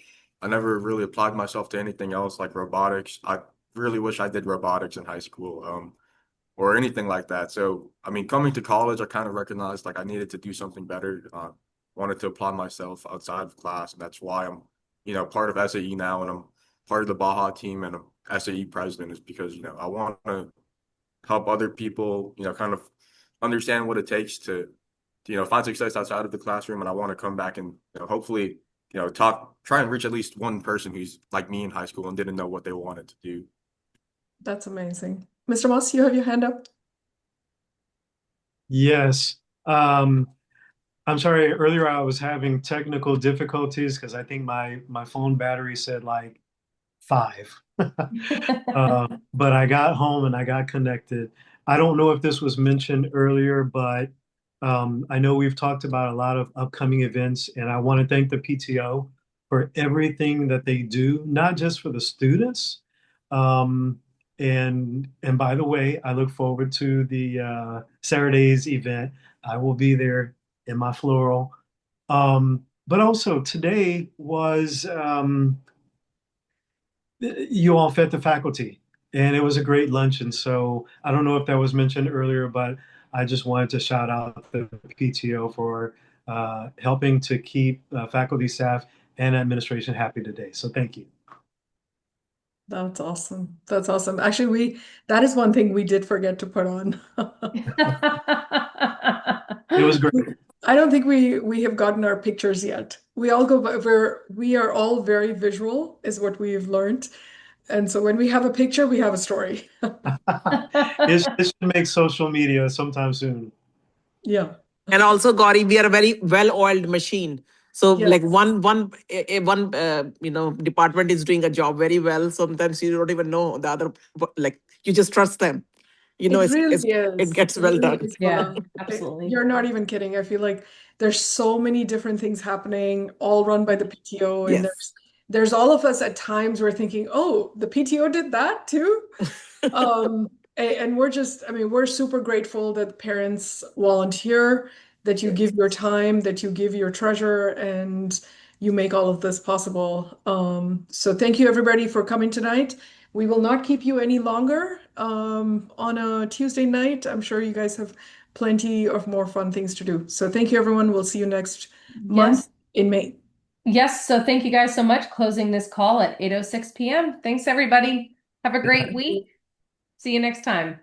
I never really applied myself to anything else like robotics. I really wish I did robotics in high school, or anything like that. So, I mean, coming to college, I kind of recognized like I needed to do something better. Wanted to apply myself outside of class, and that's why I'm, part of SAE now, and I'm part of the Baja team, and I'm SAE president is because, I want to help other people, kind of understand what it takes to find success outside of the classroom. And I want to come back and, hopefully, try and reach at least one person who's like me in high school and didn't know what they wanted to do. That's amazing. Mr. Moss, you have your hand up. Yes. I'm sorry, earlier I was having technical difficulties because I think my phone battery said like 5. But I got home and I got connected. I don't know if this was mentioned earlier, but I know we've talked about a lot of upcoming events, and I want to thank the PTO for everything that they do, not just for the students. Um, and by the way, I look forward to the Saturday's event. I will be there in my floral. But also today was you all fed the faculty, and it was a great luncheon. So I don't know if that was mentioned earlier, but I just wanted to shout out the PTO for helping to keep faculty, staff, and administration happy today. So thank you. That's awesome. That's awesome. Actually, that is one thing we did forget to put on. It was great. I don't think we have gotten our pictures yet. We are all very visual, is what we've learned. And so when we have a picture, we have a story. It should make social media sometime soon. Yeah. And also, Gauri, we are a very well-oiled machine. So Yes. like one department is doing a job very well. Sometimes you don't even know the other, like you just trust them. It really is. It gets It well really done. is Yeah, fun. absolutely. You're not even kidding. I feel like there's so many different things happening, all run by the PTO, and Yes. there's all of us at times we're thinking, oh, the PTO did that too. And we're super grateful that parents volunteer, that you give your time, that you give your treasure, and you make all of this possible. So thank you everybody for coming tonight. We will not keep you any longer on a Tuesday night. I'm sure you guys have plenty of more fun things to do. So thank you everyone. We'll see you next month in May. Yes, so thank you guys so much. Closing this call at 8:06 p.m. Thanks, everybody. Have a great week. See you next time.